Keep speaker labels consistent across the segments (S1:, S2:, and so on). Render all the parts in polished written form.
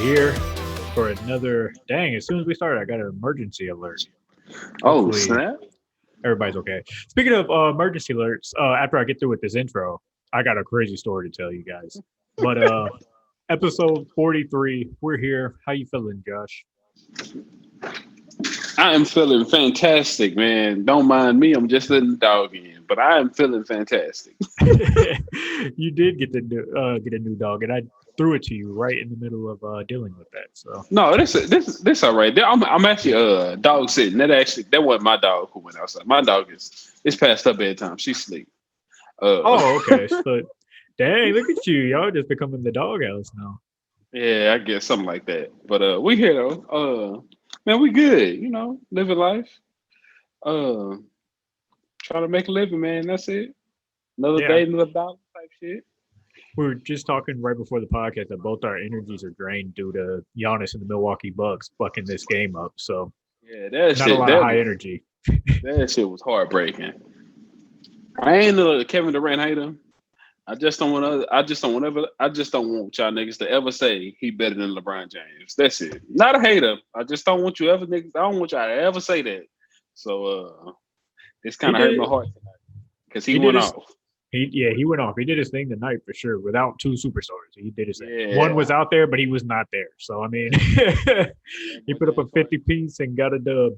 S1: here for another. Dang, as soon as we started, I got an emergency alert.
S2: Oh,
S1: Hopefully,
S2: snap.
S1: everybody's okay. Speaking of emergency alerts, after I get through with this intro, I got a crazy story to tell you guys. But episode 43, we're here. How you feeling, Josh?
S2: I am feeling fantastic, man. Don't mind me. I'm just letting the dog in, but I am feeling fantastic.
S1: You did get a new dog, and I threw it to you right in the middle of dealing with that. So
S2: No, this all right. I'm actually dog sitting. That wasn't my dog who went outside. My dog is it's past her bedtime. She's asleep. Uh,
S1: oh, okay. So, dang, look at you. Y'all just becoming the doghouse now.
S2: yeah, I guess something like that. But we here though. Man, we good. Living life. Uh, trying to make a living, man. That's it. Another
S1: Yeah,
S2: day, another dollar type shit.
S1: we were just talking right before the podcast that both our energies are drained due to Giannis and the Milwaukee Bucks fucking this game up. So,
S2: Yeah, that
S1: not a
S2: shit.
S1: lot of high energy.
S2: That shit was heartbreaking. I ain't a Kevin Durant hater. I just don't want y'all niggas to ever say he better than LeBron James. That's it. Not a hater. I just don't want you ever niggas. I don't want y'all to ever say that. So this
S1: He
S2: kind of hurt my
S1: did.
S2: heart tonight because he
S1: He did
S2: went
S1: his.
S2: off.
S1: He went off. He did his thing tonight for sure. Without two superstars, he did his thing. One
S2: Yeah.
S1: was out there, but he was not there. So I mean,
S2: That
S1: he
S2: boy
S1: put up a
S2: James Harden.
S1: 50 piece and got a dub.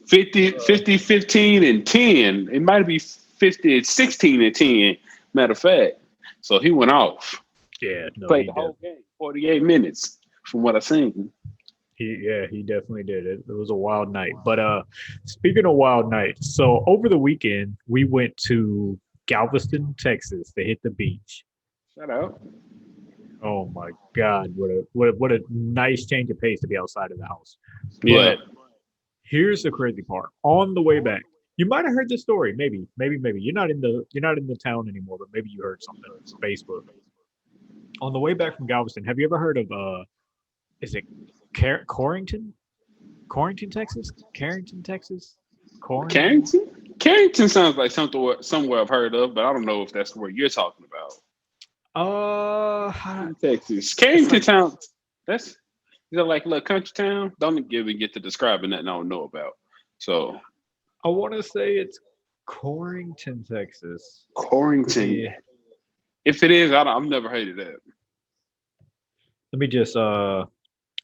S2: 50, 15, and 10. It might be 50, 16, and 10. Matter of fact. So he went off.
S1: Yeah, no,
S2: Played
S1: he
S2: the
S1: did.
S2: whole game, 48 minutes from what I seen.
S1: He definitely did. It was a wild night. But speaking of wild nights, so over the weekend we went to Galveston, Texas to hit the beach.
S2: Shout out.
S1: Oh my God, what a nice change of pace to be outside of the house.
S2: Yeah.
S1: But here's the crazy part. On the way back, you might have heard this story. Maybe you're not in the town anymore, but maybe you heard something on Facebook. On the way back from Galveston, have you ever heard of is it Corrington? Corrington, Texas? Carrington, Texas? Corrington?
S2: Carrington? Carrington sounds like somewhere I've heard of, but I don't know if that's where you're talking about.
S1: Uh,
S2: In Texas.
S1: it's
S2: Carrington
S1: like
S2: town, that's is that like a little country town? Don't even get to describing that I don't know about. So
S1: I want to say it's Corrington, Texas.
S2: Corrington.
S1: Yeah.
S2: If it is, I've never heard of that.
S1: Let me just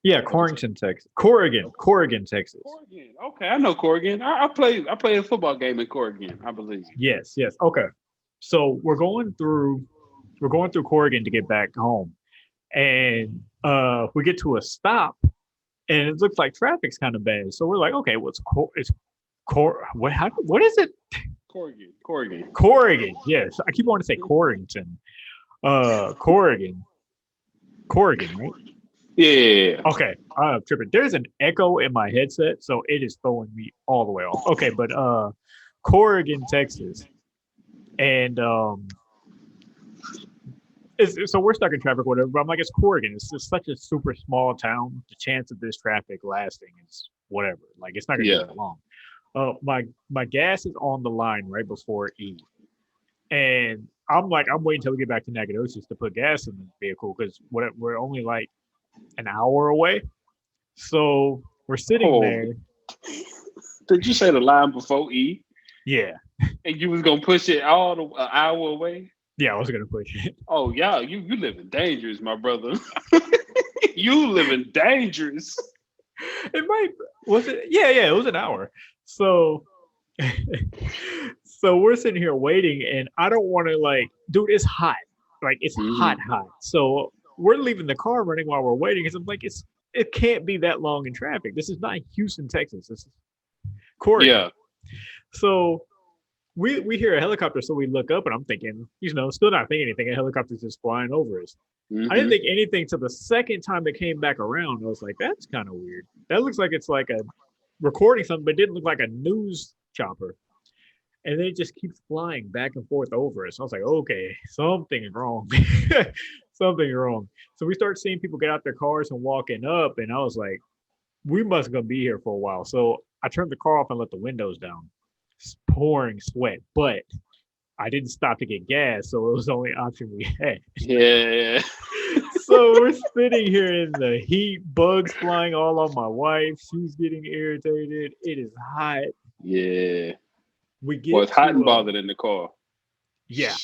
S1: yeah, Corrington, Texas. Corrigan, Texas.
S2: Corrigan. Okay, I know Corrigan. I played a football game in Corrigan, I believe.
S1: Yes, yes. Okay. So we're going through Corrigan to get back home. And we get to a stop and it looks like traffic's kind of bad. So we're like, okay, it's what is it?
S2: Corrigan. Corrigan.
S1: Corrigan. Yes. I keep wanting to say Corrington. Corrigan. Corrigan, right?
S2: Yeah.
S1: Okay. I'm tripping. There's an echo in my headset, so it is throwing me all the way off. Okay, but Corrigan, Texas. And so we're stuck in traffic, whatever. But I'm like, it's Corrigan. It's just such a super small town. The chance of this traffic lasting is whatever. Like it's not gonna be
S2: Yeah.
S1: that long. My gas is on the line right before E, and I'm like, I'm waiting until we get back to Nacogdoches to put gas in the vehicle because we're only like an hour away. So we're sitting
S2: Oh,
S1: there.
S2: did you say the line before E?
S1: Yeah,
S2: And you was gonna push it all the an hour away?
S1: yeah, I was gonna push it.
S2: Oh yeah, you living dangerous, my brother. You living dangerous.
S1: It might was it? Yeah, yeah, it was an hour. So so we're sitting here waiting, and I don't want to like, dude, it's hot. Like it's hot,
S2: Mhm.
S1: hot. So we're leaving the car running while we're waiting because I'm like, it can't be that long in traffic. This is not Houston, Texas. This is Corrigan.
S2: Yeah.
S1: So we hear a helicopter, so we look up, and I'm thinking, still not thinking anything. A helicopter's just flying over us. I didn't
S2: Hmm.
S1: think anything till the second time it came back around. I was like, that's kind of weird. That looks like it's like a recording something, but it didn't look like a news chopper. And then it just keeps flying back and forth over us. I was like, okay, something's wrong. Something's wrong. So we start seeing people get out their cars and walking up, and I was like, we must gonna be here for a while. So I turned the car off and let the windows down. It's pouring sweat, but I didn't stop to get gas, so it was the only option we had.
S2: Yeah.
S1: So we're sitting here in the heat, bugs flying all on my wife. She's getting irritated. It is hot.
S2: Yeah.
S1: We
S2: Well,
S1: get
S2: it's hot and
S1: to
S2: bothered in the car.
S1: yeah.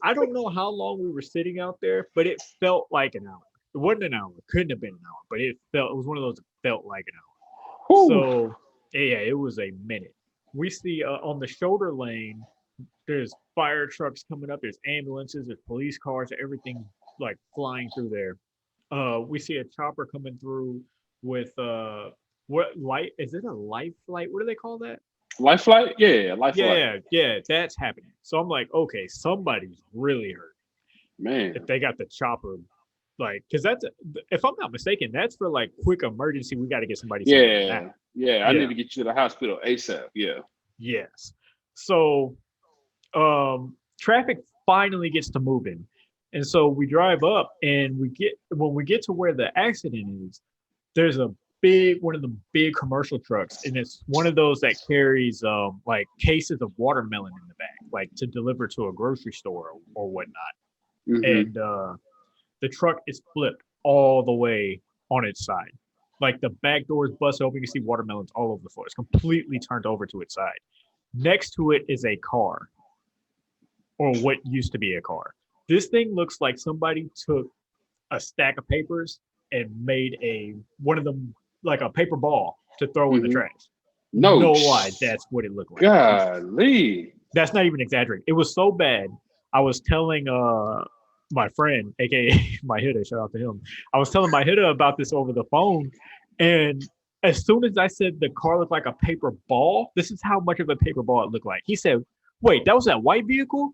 S1: I don't know how long we were sitting out there, but it felt like an hour. It wasn't an hour. Couldn't have been an hour, but it was one of those that felt like an hour.
S2: Whew.
S1: So yeah, it was a minute. We see on the shoulder lane, there's fire trucks coming up, there's ambulances, there's police cars, everything like flying through there. We see a chopper coming through with what light is it a life flight? What do they call that?
S2: Life flight? Yeah, life flight.
S1: Yeah, that's happening. So I'm like, okay, somebody's really hurt
S2: Man.
S1: if they got the chopper, like, because that's if I'm not mistaken, that's for like quick emergency. We got to get somebody.
S2: Yeah. Yeah. I
S1: Yeah.
S2: need to get you to the hospital ASAP. Yeah.
S1: Yes. So traffic finally gets to moving. And so we drive up and when we get to where the accident is, there's one of the big commercial trucks, and it's one of those that carries like cases of watermelon in the back, like to deliver to a grocery store or whatnot.
S2: Mhm.
S1: And the truck is flipped all the way on its side. Like the back door is busted open. You can see watermelons all over the floor. It's completely turned over to its side. Next to it is a car, or what used to be a car. This thing looks like somebody took a stack of papers and made one of them like a paper ball to throw in the
S2: Mhm.
S1: trash.
S2: No.
S1: No lie, that's what it looked like.
S2: Golly.
S1: That's not even exaggerating. It was so bad. I was telling my friend, aka my hitter, shout out to him. I was telling my hitter about this over the phone, and as soon as I said the car looked like a paper ball, this is how much of a paper ball it looked like. He said, "Wait, that was that white vehicle?"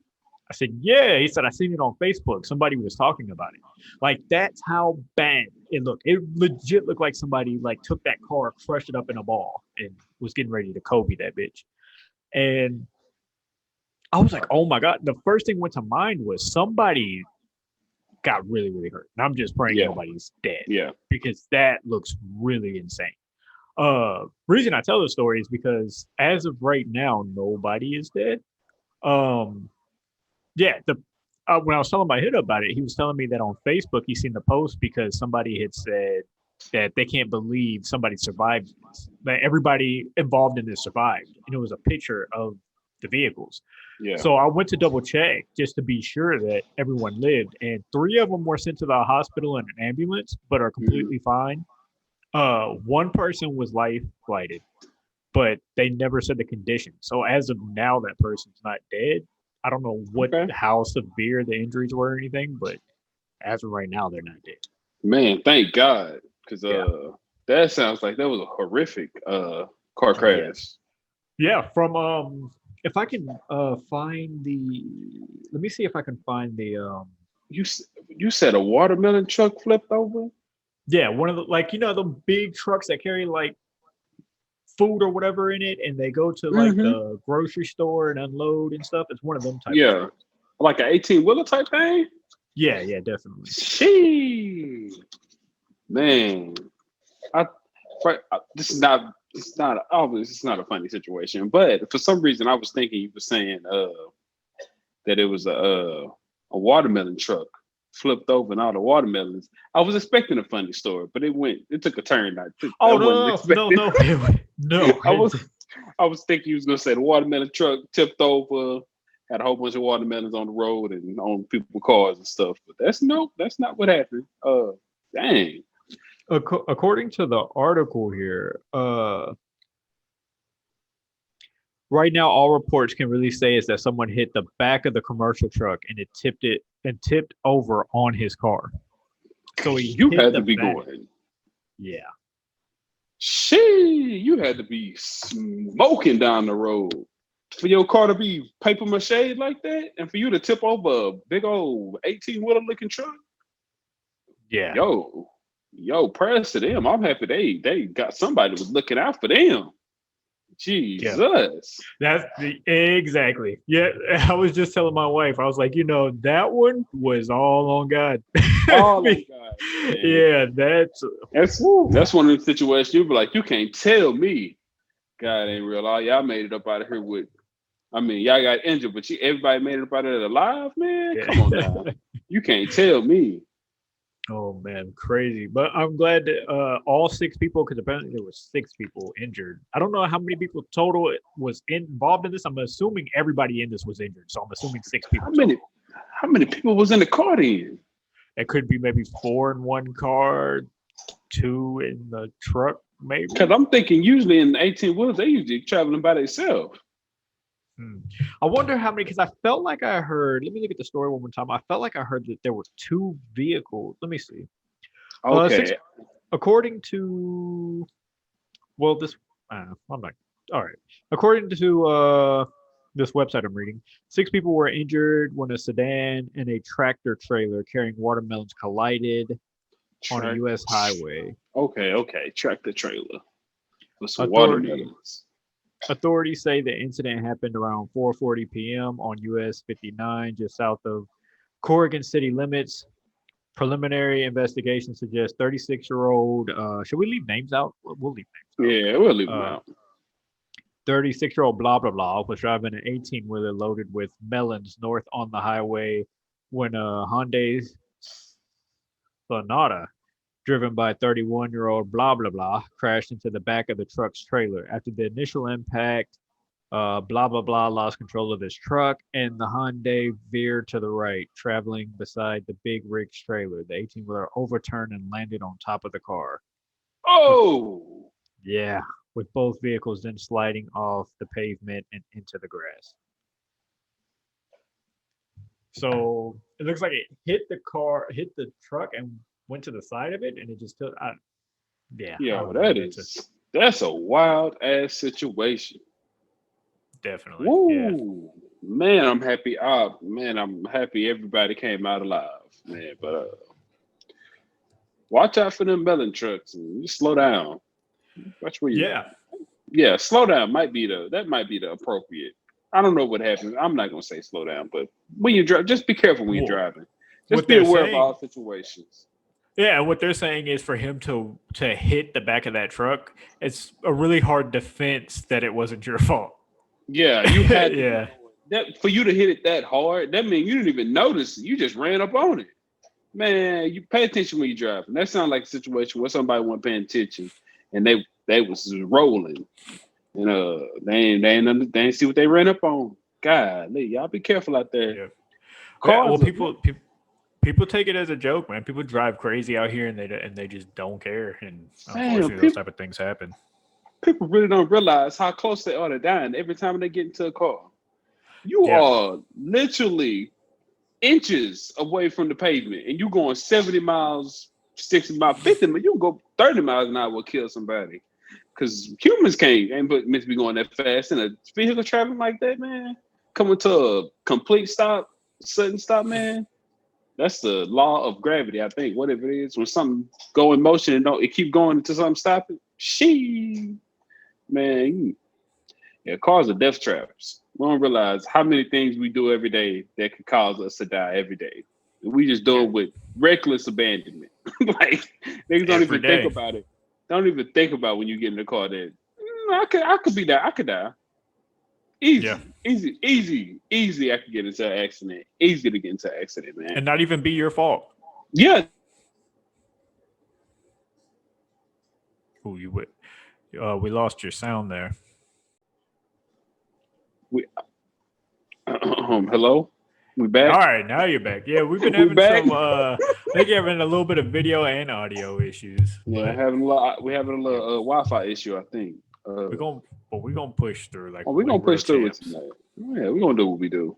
S1: I said, "Yeah." He said, "I seen it on Facebook. Somebody was talking about it." Like that's how bad it looked. It legit looked like somebody like took that car, crushed it up in a ball, and was getting ready to Kobe that bitch. And I was like, "Oh my god!" The first thing went to mind was somebody got really, really hurt. And I'm just praying
S2: Yeah.
S1: nobody's dead
S2: Yeah.
S1: because that looks really insane. Reason I tell the story is because as of right now, nobody is dead. Yeah, when I was telling my hit about it, he was telling me that on Facebook he seen the post because somebody had said that they can't believe somebody survived this. That everybody involved in this survived, and it was a picture of the vehicles.
S2: Yeah.
S1: So I went to double check just to be sure that everyone lived, and 3 of them were sent to the hospital in an ambulance, but are completely fine. One person was life flighted, but they never said the condition. So as of now, that person's not dead. I don't know how severe the injuries were or anything, but as of right now, they're not dead.
S2: Man, thank God, because that sounds like that was a horrific car crash.
S1: Yeah, from if I can find let me see if I can find the
S2: You said a watermelon truck flipped over?
S1: Yeah, one of the the big trucks that carry like food or whatever in it, and they go to like the grocery store and unload and stuff. It's one of them type.
S2: Yeah,
S1: of trucks.
S2: Like an 18-wheeler type thing.
S1: Yeah, definitely.
S2: She, man, this is not. It's not a funny situation, but for some reason I was thinking you were saying that it was a watermelon truck flipped over and all the watermelons. I was expecting a funny story, but it took a turn. No. I was thinking you was gonna say the watermelon truck tipped over, had a whole bunch of watermelons on the road and on people's cars and stuff. But that's not what happened. Dang.
S1: According to the article here, right now all reports can really say is that someone hit the back of the commercial truck and it tipped over on his car. So
S2: you had to be going.
S1: Yeah.
S2: You had to be smoking down the road for your car to be paper mache like that, and for you to tip over a big old 18-wheeler looking truck.
S1: Yeah.
S2: Yo, prayers to them. I'm happy they got somebody that was looking out for them. Jesus.
S1: That's exactly. Yeah, I was just telling my wife, I was like, that one was all on God.
S2: All on God. Man.
S1: Yeah,
S2: that's one of the situations you'll be like, you can't tell me God ain't real. Oh yeah, I made it up out of here with I mean, y'all got injured, but everybody made it up out of there alive, man.
S1: Yeah.
S2: Come on now. You can't tell me.
S1: Oh man, crazy. But I'm glad that all 6 people, because apparently there were 6 people injured. I don't know how many people total was involved in this. I'm assuming everybody in this was injured, so I'm assuming 6 people
S2: How
S1: total.
S2: many? How many people was in the car then?
S1: It could be maybe 4 in one car, 2 in the truck, maybe.
S2: Because I'm thinking usually in the 18 wheels, they usually traveling by themselves.
S1: I wonder how many, because I felt like I heard, let me look at the story one more time. I felt like I heard that there were 2 vehicles. Let me see.
S2: Okay.
S1: According to, well, this, I'm not, all right. According to this website I'm reading, 6 people were injured when a sedan and a tractor trailer carrying watermelons collided on a U.S. highway.
S2: Okay. Tractor trailer with some
S1: Authority-
S2: watermelons.
S1: Authorities say the incident happened around 4:40 p.m. on US 59, just south of Corrigan city limits. Preliminary investigation suggests 36-year-old. Should we leave names out? We'll leave names out.
S2: Yeah, we'll leave them out.
S1: 36-year-old blah blah blah was driving an 18-wheeler loaded with melons north on the highway when a Hyundai Sonata, driven by 31-year-old blah blah blah, crashed into the back of the truck's trailer. After the initial impact, blah blah blah lost control of his truck, and the Hyundai veered to the right, traveling beside the big rig's trailer. The 18-wheeler overturned and landed on top of the car.
S2: Oh,
S1: Yeah, with both vehicles then sliding off the pavement and into the grass. So it looks like it hit the truck, and went to the side of it, and it just took. Yeah,
S2: that's a wild ass situation.
S1: Definitely.
S2: Woo,
S1: Yeah.
S2: man, I'm happy. I'm happy everybody came out alive, man. But watch out for them melon trucks and you slow down. Watch where you. Yeah, slow down might be the appropriate. I don't know what happens. I'm not gonna say slow down, but when you drive, just be careful when you're driving. Just be aware of all situations.
S1: Yeah, what they're saying is for him to hit the back of that truck, it's a really hard defense that it wasn't your fault.
S2: Yeah, you had
S1: yeah.
S2: That for you to hit it that hard, that means you didn't even notice it. You just ran up on it. Man, you pay attention when you're driving. That sounds like a situation where somebody wasn't paying attention and they was rolling. And they ain't see what they ran up on. God, y'all be careful out there.
S1: Yeah. Well, people take it as a joke, man. People drive crazy out here and they just don't care. And unfortunately, those type of things happen.
S2: People really don't realize how close they are to dying every time they get into a car. You are literally inches away from the pavement, and you going 70 miles, 60 miles, 50 miles. You can go 30 miles an hour will kill somebody. Because humans ain't meant to be going that fast in a vehicle traveling like that, man. Coming to a complete stop, sudden stop, man. That's the law of gravity, I think. Whatever it is, when something go in motion and it keep going until something stop it. Man, cars are death traps. We don't realize how many things we do every day that could cause us to die every day. We just do it with reckless abandonment. Like niggas don't even think about it. Don't even think about when you get in the car that I could be that. I could die. Easy. I could get into an accident. Easy to get into an accident, man.
S1: And not even be your fault.
S2: Yeah.
S1: Oh, you would. We lost your sound there.
S2: Hello? We back?
S1: All right, now you're back. Yeah, we've been having some I think you're having a little bit of video and audio issues.
S2: Yeah, we're having a little Wi-Fi issue, I think.
S1: We're gonna push through.
S2: We're gonna push through it tonight. Yeah, we're gonna do what we do.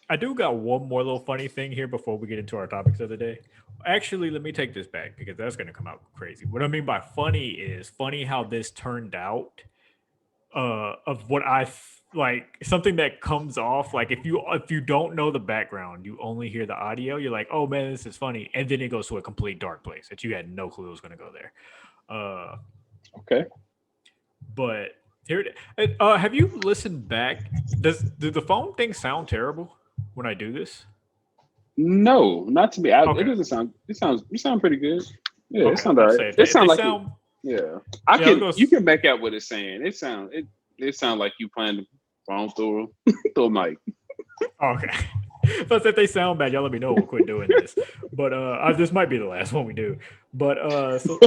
S1: I do got one more little funny thing here before we get into our topics of the day. Actually, let me take this back because that's gonna come out crazy. What I mean by funny is funny how this turned out. Of what like something that comes off like if you don't know the background, you only hear the audio, you're like, oh man, this is funny, and then it goes to a complete dark place that you had no clue it was going to go there.
S2: Okay,
S1: but here have you listened back? Do the phone thing sound terrible when I do this?
S2: No, not to me. It doesn't sound. You sound pretty good. Yeah, it sounds all right. It sounds like. Yeah, you can make out what it's saying. It sounds like you playing phone through through a mic.
S1: Okay. But if they sound bad, y'all let me know. We'll quit doing this. But this might be the last one we do. But so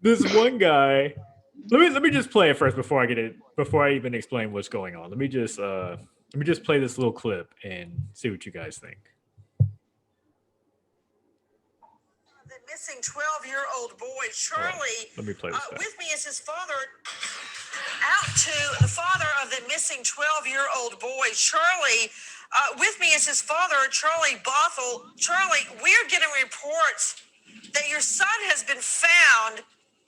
S1: this one guy. Let me just play it first before I even explain what's going on. Let me just play this little clip and see what you guys think.
S3: The missing 12-year-old boy, Charlie,
S1: let me play this back.
S3: with me is his father. Out to the father of the missing 12-year-old boy, Charlie. With me is his father, Charlie Bothell. Charlie, we're getting reports that your son has been found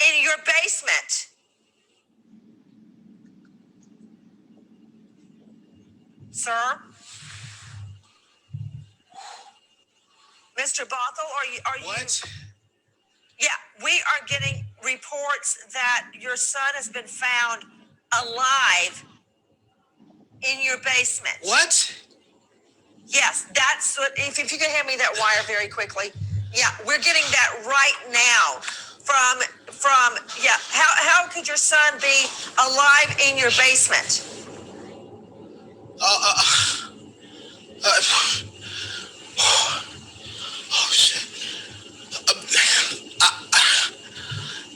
S3: in your basement. Sir? Mr. Bothell, are you?
S4: What?
S3: Yeah, we are getting reports that your son has been found alive in your basement.
S4: What?
S3: Yes, that's what. If you could hand me that wire very quickly. Yeah, we're getting that right now from. Yeah, how could your son be alive in your basement?
S4: Oh shit!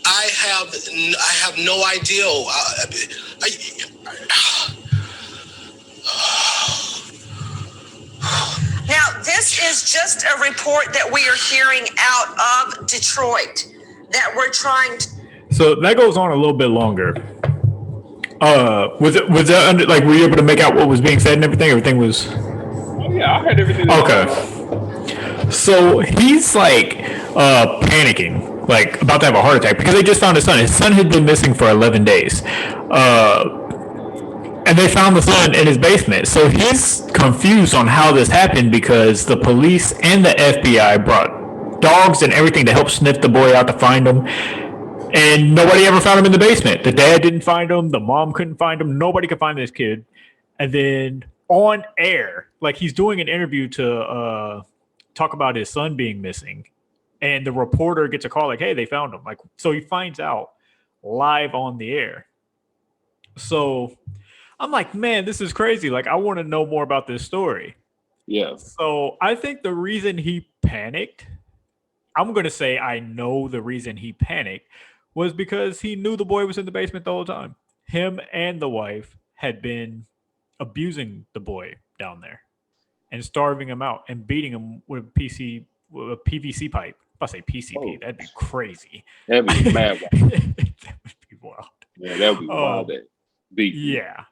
S4: I have no idea.
S3: Now, this is just a report that we are hearing out of Detroit that we're trying to.
S1: So that goes on a little bit longer. Was that under, like, were you able to make out what was being said and everything? Everything was.
S2: Oh yeah, I heard everything.
S1: Okay. So he's like panicking, like about to have a heart attack because they just found his son. His son had been missing for 11 days. And they found the son in his basement. So he's confused on how this happened because the police and the FBI brought dogs and everything to help sniff the boy out to find him. And nobody ever found him in the basement. The dad didn't find him. The mom couldn't find him. Nobody could find this kid. And then on air, like he's doing an interview to talk about his son being missing. And the reporter gets a call like, hey, they found him. Like, so he finds out live on the air. So I'm like, man, this is crazy. Like, I want to know more about this story.
S2: Yeah.
S1: So I think the reason he panicked, I'm going to say I know the reason he panicked, was because he knew the boy was in the basement the whole time. Him and the wife had been abusing the boy down there and starving him out and beating him with a PVC pipe. If I say PCP, that'd be crazy.
S2: That'd be mad.
S1: That would be wild.
S2: Yeah, that would be wild.
S1: Yeah.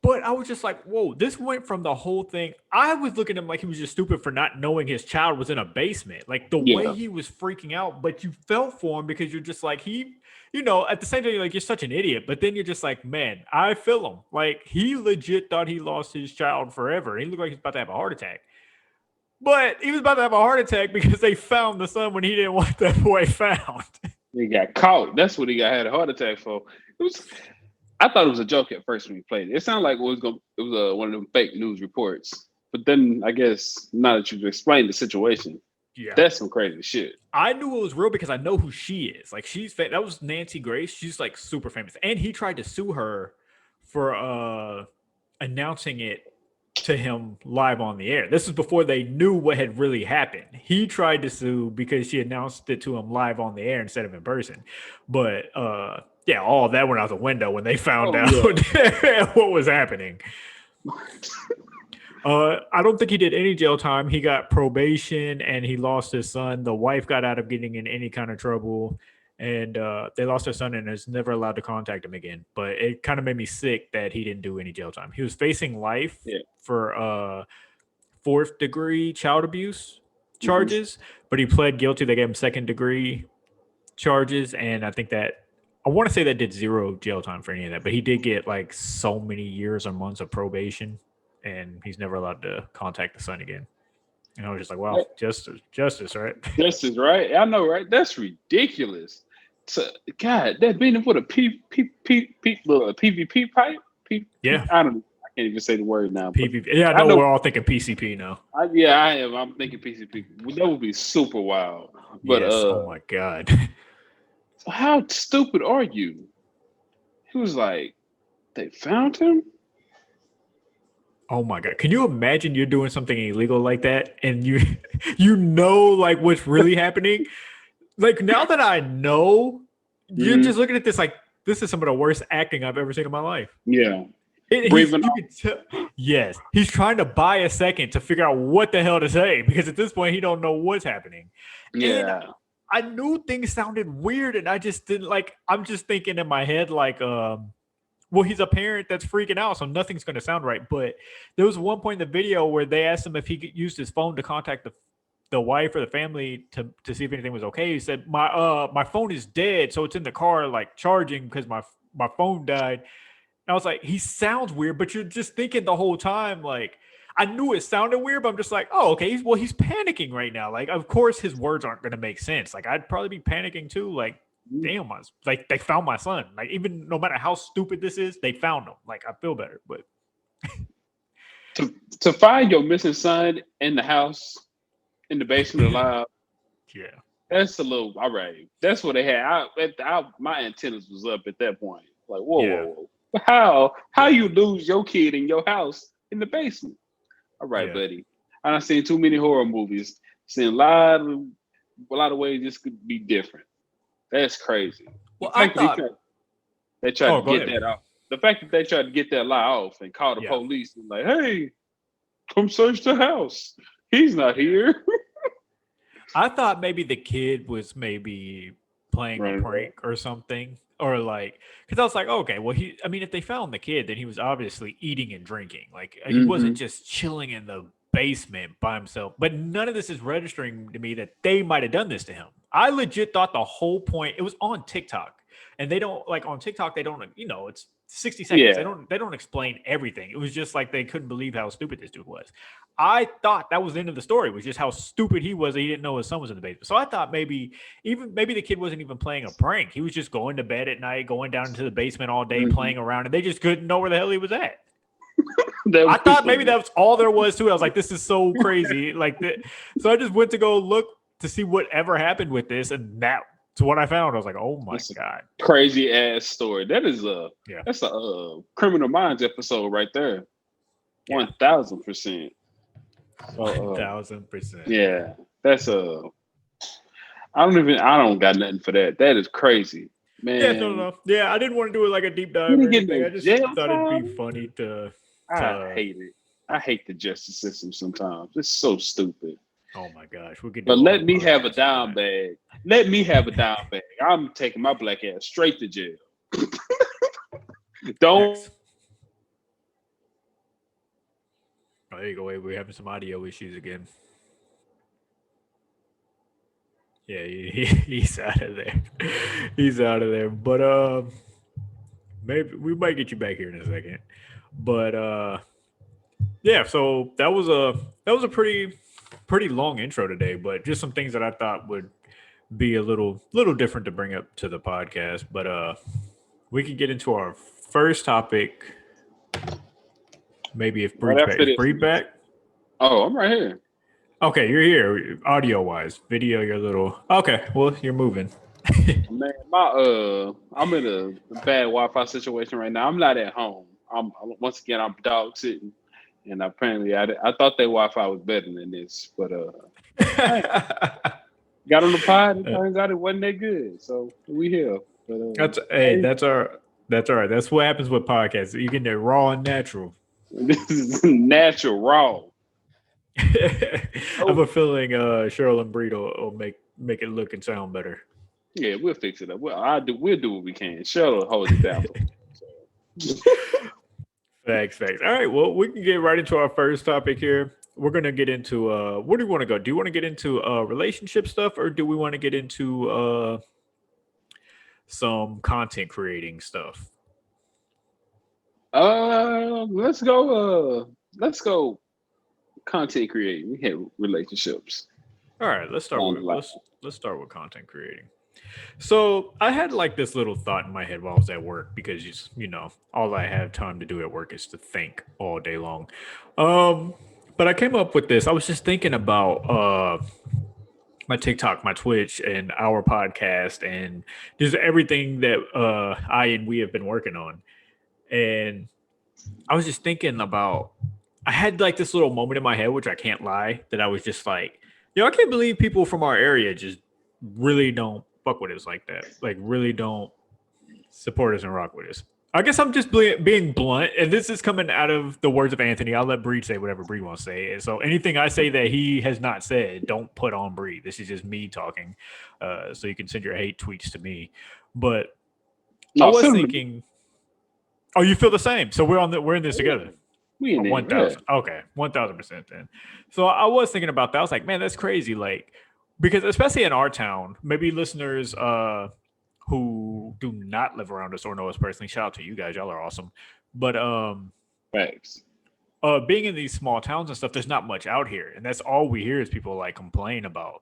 S1: But I was just like, whoa, this went from the whole thing. I was looking at him like he was just stupid for not knowing his child was in a basement. Like the way he was freaking out, but you felt for him because you're just like, at the same time, you're like, you're such an idiot. But then you're just like, man, I feel him. Like he legit thought he lost his child forever. He looked like he was about to have a heart attack. But he was about to have a heart attack because they found the son when he didn't want that boy found.
S2: He got caught. That's what he had a heart attack for. I thought it was a joke at first when he played it. It sounded like it was one of them fake news reports. But then I guess now that you've explained the situation, that's some crazy shit.
S1: I knew it was real because I know who she is. Like that was Nancy Grace. She's like super famous. And he tried to sue her for announcing it to him live on the air. This is before they knew what had really happened. He tried to sue because she announced it to him live on the air instead of in person. But all that went out the window when they found out what was happening. I don't think he did any jail time. He got probation and he lost his son. The wife got out of getting in any kind of trouble, and they lost their son and is never allowed to contact him again. But it kind of made me sick that he didn't do any jail time. He was facing life for 4th degree child abuse charges, but he pled guilty. They gave him 2nd degree charges, and I think that I want to say that did 0 jail time for any of that, but he did get like so many years or months of probation, and he's never allowed to contact the son again. And I was just like, wow, justice, right?
S2: Justice, right? I know, right? That's ridiculous. So, God, that beating for the PVP pipe? I can't even say the word now.
S1: PVP. Yeah, I know we're all thinking PCP now.
S2: I am. I'm thinking PCP. That would be super wild. But
S1: yes, oh my God.
S2: How stupid are you? He was like, They found him?
S1: Oh my God. Can you imagine you're doing something illegal like that and you you know like what's really happening? Like now that I know, you're
S2: Mhm.
S1: just looking at this like this is some of the worst acting I've ever seen in my life.
S2: Yeah.
S1: It- he's-
S2: Breathing
S1: you could tell- yes, he's trying to buy a second to figure out what the hell to say because at this point he don't know what's happening.
S2: Yeah.
S1: I knew things sounded weird, and I just didn't like. I'm just thinking in my head like, well, he's a parent that's freaking out, so nothing's going to sound right. But there was one point in the video where they asked him if he could use his phone to contact the wife or the family to see if anything was okay. He said, my phone is dead, so it's in the car like charging because my phone died. And I was like, he sounds weird, but you're just thinking the whole time, like, I knew it sounded weird, but I'm just like, oh, okay. He's panicking right now. Like, of course, his words aren't going to make sense. Like, I'd probably be panicking too. Like, damn, like they found my son. Like, even no matter how stupid this is, they found him. Like, I feel better. But
S2: To find your missing son in the house, in the basement alive,
S1: yeah,
S2: that's a little all right. That's what they had. My antennas was up at that point. Like, whoa,
S1: Yeah.
S2: whoa, whoa. How you lose your kid in your house in the basement? All right,
S1: Yeah.
S2: buddy. I've seen too many horror movies. Seen a lot of ways this could be different. That's crazy.
S1: Well,
S2: The
S1: I
S2: fact that
S1: thought.
S2: they tried
S1: Oh,
S2: to
S1: go
S2: get
S1: ahead.
S2: that off. The fact that they tried to get that lie off and call the
S1: Yeah.
S2: police and like, hey, come search the house. He's not here.
S1: I thought maybe the kid was maybe playing
S2: Right.
S1: a prank or something, or like, because I was like, okay, well, I mean, if they found the kid, then he was obviously eating and drinking. Like, he wasn't just chilling in the basement by himself. But none of this is registering to me that they might have done this to him. I legit thought the whole point, it was on TikTok, and they don't like on TikTok, they don't, it's 60 seconds.
S2: Yeah.
S1: They don't explain everything. It was just like they couldn't believe how stupid this dude was. I thought that was the end of the story, was just how stupid he was that he didn't know his son was in the basement. So I thought maybe the kid wasn't even playing a prank. He was just going to bed at night, going down into the basement all day, playing around, and they just couldn't know where the hell he was at. I thought maybe that was all there was to it. I was like, this is so crazy. So I just went to go look to see whatever happened with this, and that's what I found. I was like, oh my God.
S2: Crazy ass story. That is
S1: Yeah.
S2: that's a Criminal Minds episode right there.
S1: Yeah.
S2: 1000%.
S1: 1000%.
S2: Yeah, that's I don't got nothing for that. That is crazy, man.
S1: Yeah, no. Yeah, I didn't want to do it like a deep dive
S2: You
S1: or
S2: didn't get
S1: anything.
S2: no
S1: I just
S2: jail
S1: thought it'd be
S2: time?
S1: funny to.
S2: I hate it. I hate the justice system sometimes. It's so stupid.
S1: Oh my gosh, we could.
S2: But
S1: do a
S2: let
S1: whole
S2: me have a
S1: podcast on
S2: dime
S1: that.
S2: bag. Let me have a dime bag. I'm taking my black ass straight to jail. Don't.
S1: Next. Oh, there you go. Wait, we're having some audio issues again. Yeah, he's out of there. He's out of there. But maybe we might get you back here in a second. But yeah. So that was a pretty long intro today. But just some things that I thought would be a little different to bring up to the podcast. But we can get into our first topic. Maybe if Breed's
S2: Right
S1: back.
S2: after
S1: Is
S2: this.
S1: Breed back?
S2: Oh, I'm right here.
S1: Okay, you're here. Audio wise, video, you're a little. Okay, well, you're moving.
S2: Man, I'm in a bad Wi-Fi situation right now. I'm not at home. I'm dog sitting, and apparently I thought their Wi-Fi was better than this, but got on the pod and turns out it wasn't that good. So we here. But,
S1: that's all right. That's what happens with podcasts. You get it raw and natural.
S2: this is natural raw.
S1: I have a feeling Cheryl and Breed will make it look and sound better.
S2: Yeah, we'll fix it up. We'll do what we can. Cheryl hold it down.
S1: Facts. All right, well, we can get right into our first topic here. We're gonna get into where do you want to go? Do you want to get into relationship stuff, or do we want to get into some content creating stuff?
S2: Let's go content creating. We have relationships.
S1: All right, let's start
S2: On
S1: with
S2: the line.
S1: let's start with content creating. So I had like this little thought in my head while I was at work because all I have time to do at work is to think all day long. But I came up with this. I was just thinking about my TikTok, my Twitch, and our podcast, and just everything that I and we have been working on. And I was just thinking about, I had like this little moment in my head, which I can't lie, that I was just like, yo, I can't believe people from our area just really don't fuck with us like that. Like, really don't support us and rock with us. I guess I'm just being blunt, and this is coming out of the words of Anthony. I'll let Breed say whatever Breed wants to say. And so anything I say that he has not said, don't put on Breed. This is just me talking. So you can send your hate tweets to me. But I was thinking, oh, you feel the same. So we're in this together.
S2: We in
S1: 1,000. Okay, 1,000% then. So I was thinking about that. I was like, man, that's crazy. Like, because especially in our town, maybe listeners who do not live around us or know us personally, shout out to you guys. Y'all are awesome. But
S2: Facts.
S1: being in these small towns and stuff, there's not much out here, and that's all we hear is people like complain about.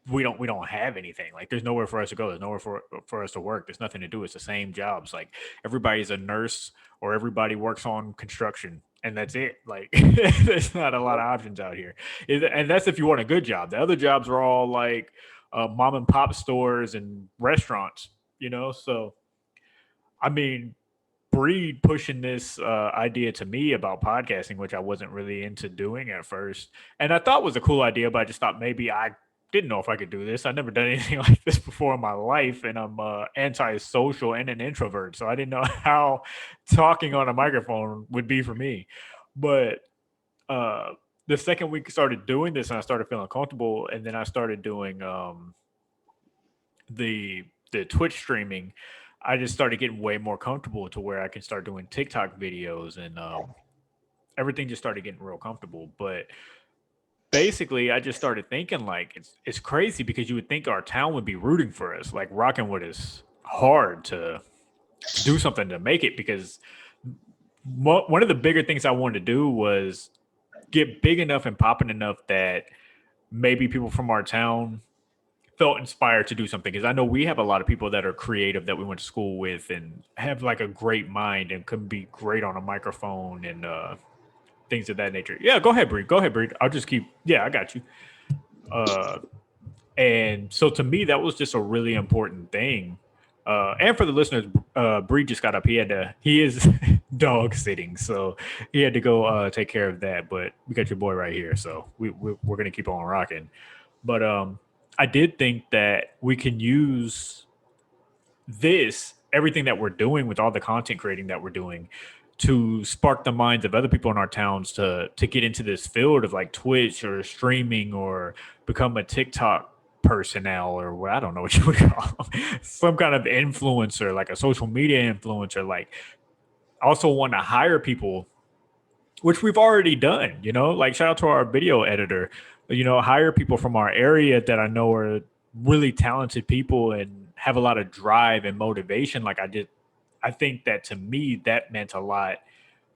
S1: We don't have anything. Like, there's nowhere for us to go. There's nowhere for us to work. There's nothing to do. It's the same jobs. Like, everybody's a nurse or everybody works on construction, and that's it. Like, there's not a lot of options out here. And that's if you want a good job. The other jobs are all like mom and pop stores and restaurants, you know? So, I mean, Breed pushing this idea to me about podcasting, which I wasn't really into doing at first. And I thought was a cool idea, but I just thought maybe I didn't know if I could do this. I've never done anything like this before in my life, and I'm antisocial and an introvert, so I didn't know how talking on a microphone would be for me. But the second we started doing this, and I started feeling comfortable, and then I started doing the Twitch streaming, I just started getting way more comfortable to where I can start doing TikTok videos, and everything just started getting real comfortable. But basically, I just started thinking, like, it's crazy because you would think our town would be rooting for us, like rocking with us hard to do something to make it. Because one of the bigger things I wanted to do was get big enough and popping enough that maybe people from our town felt inspired to do something. Because I know we have a lot of people that are creative that we went to school with and have like a great mind and can be great on a microphone and things of that nature. Yeah, go ahead, Breed. I'll just keep. Yeah, I got you. And so to me, that was just a really important thing. And for the listeners, Breed just got up. He is dog sitting, so he had to go take care of that. But we got your boy right here, so we're gonna keep on rocking. But I did think that we can use everything that we're doing with all the content creating that we're doing to spark the minds of other people in our towns to get into this field of like Twitch or streaming or become a TikTok personnel or what, I don't know what you would call them. Some kind of influencer, like a social media influencer. Like, also want to hire people, which we've already done, you know, like shout out to our video editor, you know, hire people from our area that I know are really talented people and have a lot of drive and motivation. Like I think that to me, that meant a lot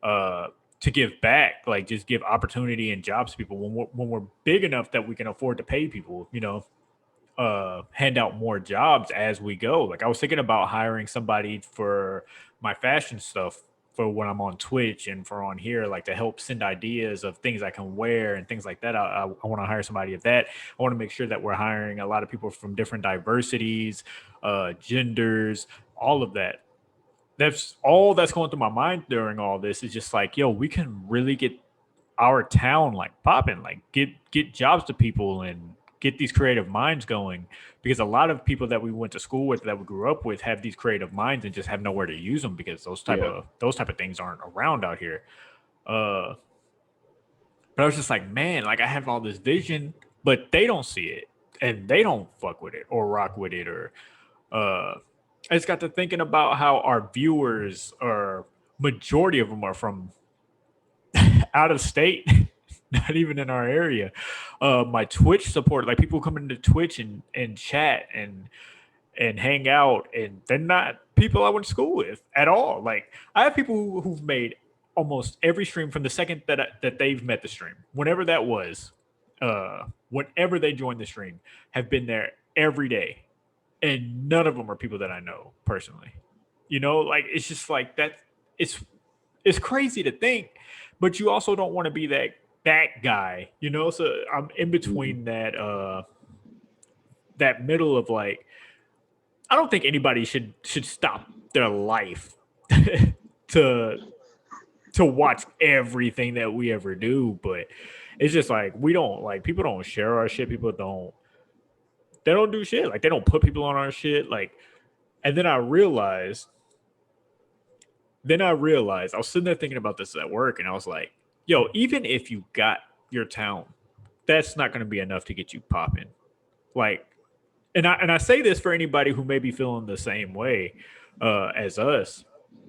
S1: to give back, like just give opportunity and jobs to people when we're big enough that we can afford to pay people, you know, hand out more jobs as we go. Like, I was thinking about hiring somebody for my fashion stuff for when I'm on Twitch and for on here, like to help send ideas of things I can wear and things like that. I want to hire somebody of that. I want to make sure that we're hiring a lot of people from different diversities, genders, all of that. That's all that's going through my mind during all this is just like, yo, we can really get our town like popping, like get jobs to people and get these creative minds going, because a lot of people that we went to school with, that we grew up with, have these creative minds and just have nowhere to use them because those type of things aren't around out here. But I was just like, man, like I have all this vision, but they don't see it and they don't fuck with it or rock with it. Or I just got to thinking about how our viewers are, majority of them are from out of state, not even in our area. My Twitch support, like people come into Twitch and chat and hang out, and they're not people I went to school with at all. Like, I have people who've made almost every stream from the second that they've met the stream, whenever that was, whenever they joined the stream, have been there every day. And none of them are people that I know personally. You know, like, it's just like that. It's crazy to think, but you also don't want to be that guy, you know? So I'm in between that middle of like, I don't think anybody should stop their life to watch everything that we ever do, but it's just like we don't like people don't share our shit. People don't do shit. Like they don't put people on our shit. Like, and then I realized I was sitting there thinking about this at work, and I was like, yo, even if you got your town, that's not going to be enough to get you popping. Like, and I say this for anybody who may be feeling the same way as us,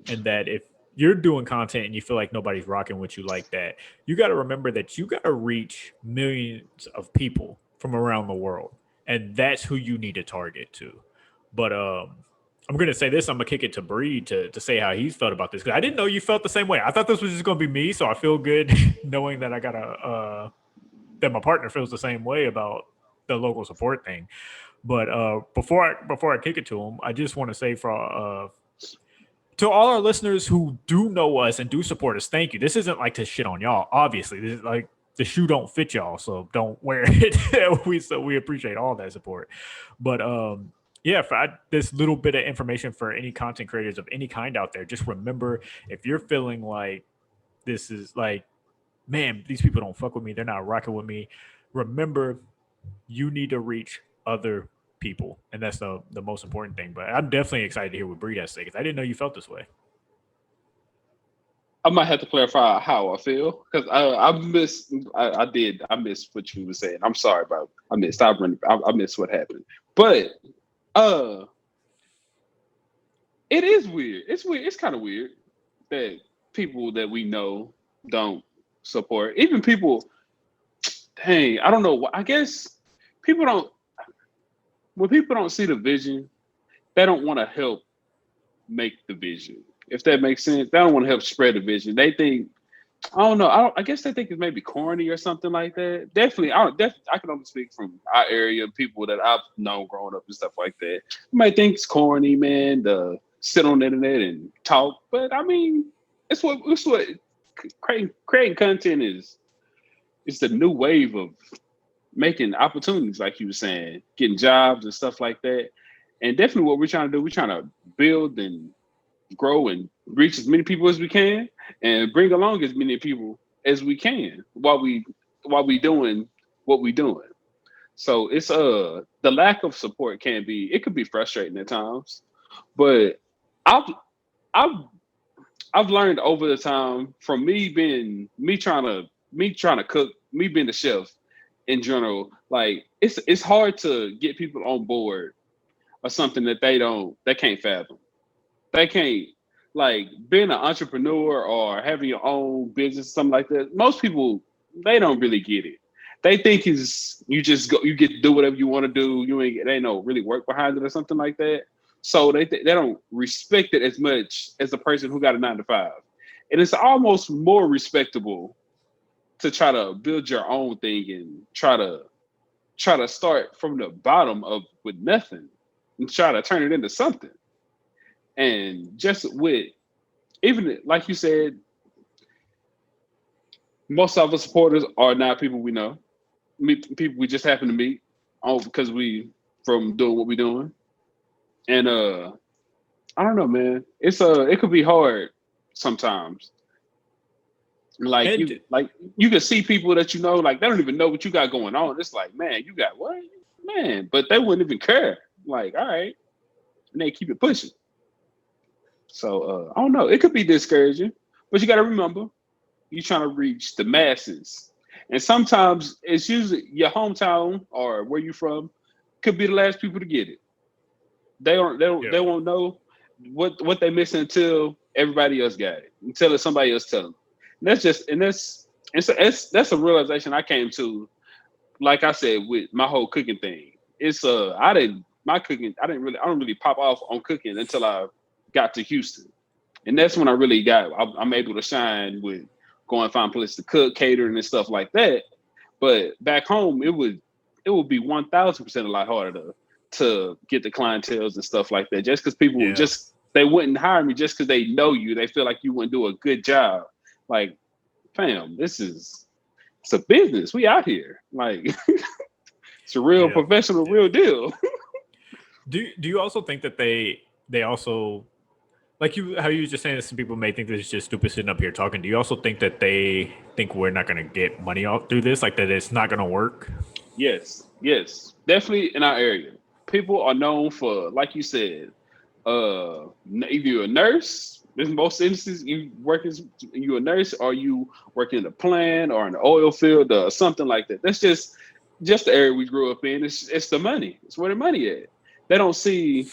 S1: and that if you're doing content and you feel like nobody's rocking with you like that, you got to remember that you got to reach millions of people from around the world, and that's who you need to target to. But I'm gonna say this. I'm gonna kick it to Breed to say how he's felt about this, because I didn't know you felt the same way. I thought this was just gonna be me, so I feel good knowing that I got that my partner feels the same way about the local support thing. But before I kick it to him, I just want to say for to all our listeners who do know us and do support us, thank you. This isn't like to shit on y'all. Obviously, this is like the shoe don't fit y'all, so don't wear it. we appreciate all that support. But yeah, for this little bit of information for any content creators of any kind out there, just remember, if you're feeling like this is like, man, these people don't fuck with me, they're not rocking with me, remember, you need to reach other people, and that's the most important thing. But I'm definitely excited to hear what Breed has to say, because I didn't know you felt this way.
S2: I might have to clarify how I feel, because I missed what you were saying. I'm sorry about I missed what happened. But it is weird. It's weird. It's kind of weird that people that we know don't support. Even people, dang, I don't know. I guess people don't. When people don't see the vision, they don't want to help make the vision. If that makes sense, they don't want to help spread the vision. They think, I don't know. I guess they think it's maybe corny or something like that. Definitely, I can only speak from our area, people that I've known growing up and stuff like that. You might think it's corny, man, to sit on the internet and talk, but I mean, it's what creating content is. It's the new wave of making opportunities, like you were saying, getting jobs and stuff like that. And definitely what we're trying to do, we're trying to build and grow and reach as many people as we can and bring along as many people as we can while we doing what we doing. So it's the lack of support could be frustrating at times, but I've learned over the time from me trying to cook, me being the chef in general, like it's hard to get people on board or something that they can't fathom. They can't, like, being an entrepreneur or having your own business, something like that. Most people, they don't really get it. They think you get to do whatever you want to do. They ain't no really work behind it or something like that. So they don't respect it as much as the person who got a 9-to-5. And it's almost more respectable to try to build your own thing and try to start from the bottom with nothing and try to turn it into something. And just with, even like you said, most of our supporters are not people we know, people we just happen to meet, all because we from doing what we're doing. And I don't know, man. It could be hard sometimes. Like you can see people that you know, like they don't even know what you got going on. It's like, man, you got what, man? But they wouldn't even care. Like, all right, and they keep it pushing. So I don't know. It could be discouraging, but you got to remember, you're trying to reach the masses, and sometimes it's usually your hometown or where you from could be the last people to get it. They won't know what they missing until everybody else got it, until somebody else tell them. And that's a realization I came to. Like I said, with my whole cooking thing, I don't really pop off on cooking until I got to Houston, and that's when I'm able to shine with going and find places to cook, catering, and stuff like that. But back home, it would be 1,000% a lot harder to get the clientels and stuff like that. Just because people they wouldn't hire me just because they know you, they feel like you wouldn't do a good job. Like, fam, it's a business. We out here, like it's a real professional, real deal.
S1: Do you also think that they also Like how you were just saying that some people may think this is just stupid sitting up here talking. Do you also think that they think we're not going to get money off through this? Like that it's not going to work?
S2: Yes, definitely in our area. People are known for, like you said, if you're a nurse, in most instances, you a nurse, or you work in a plant or in the oil field or something like that. That's just the area we grew up in. It's the money. It's where the money at. They don't see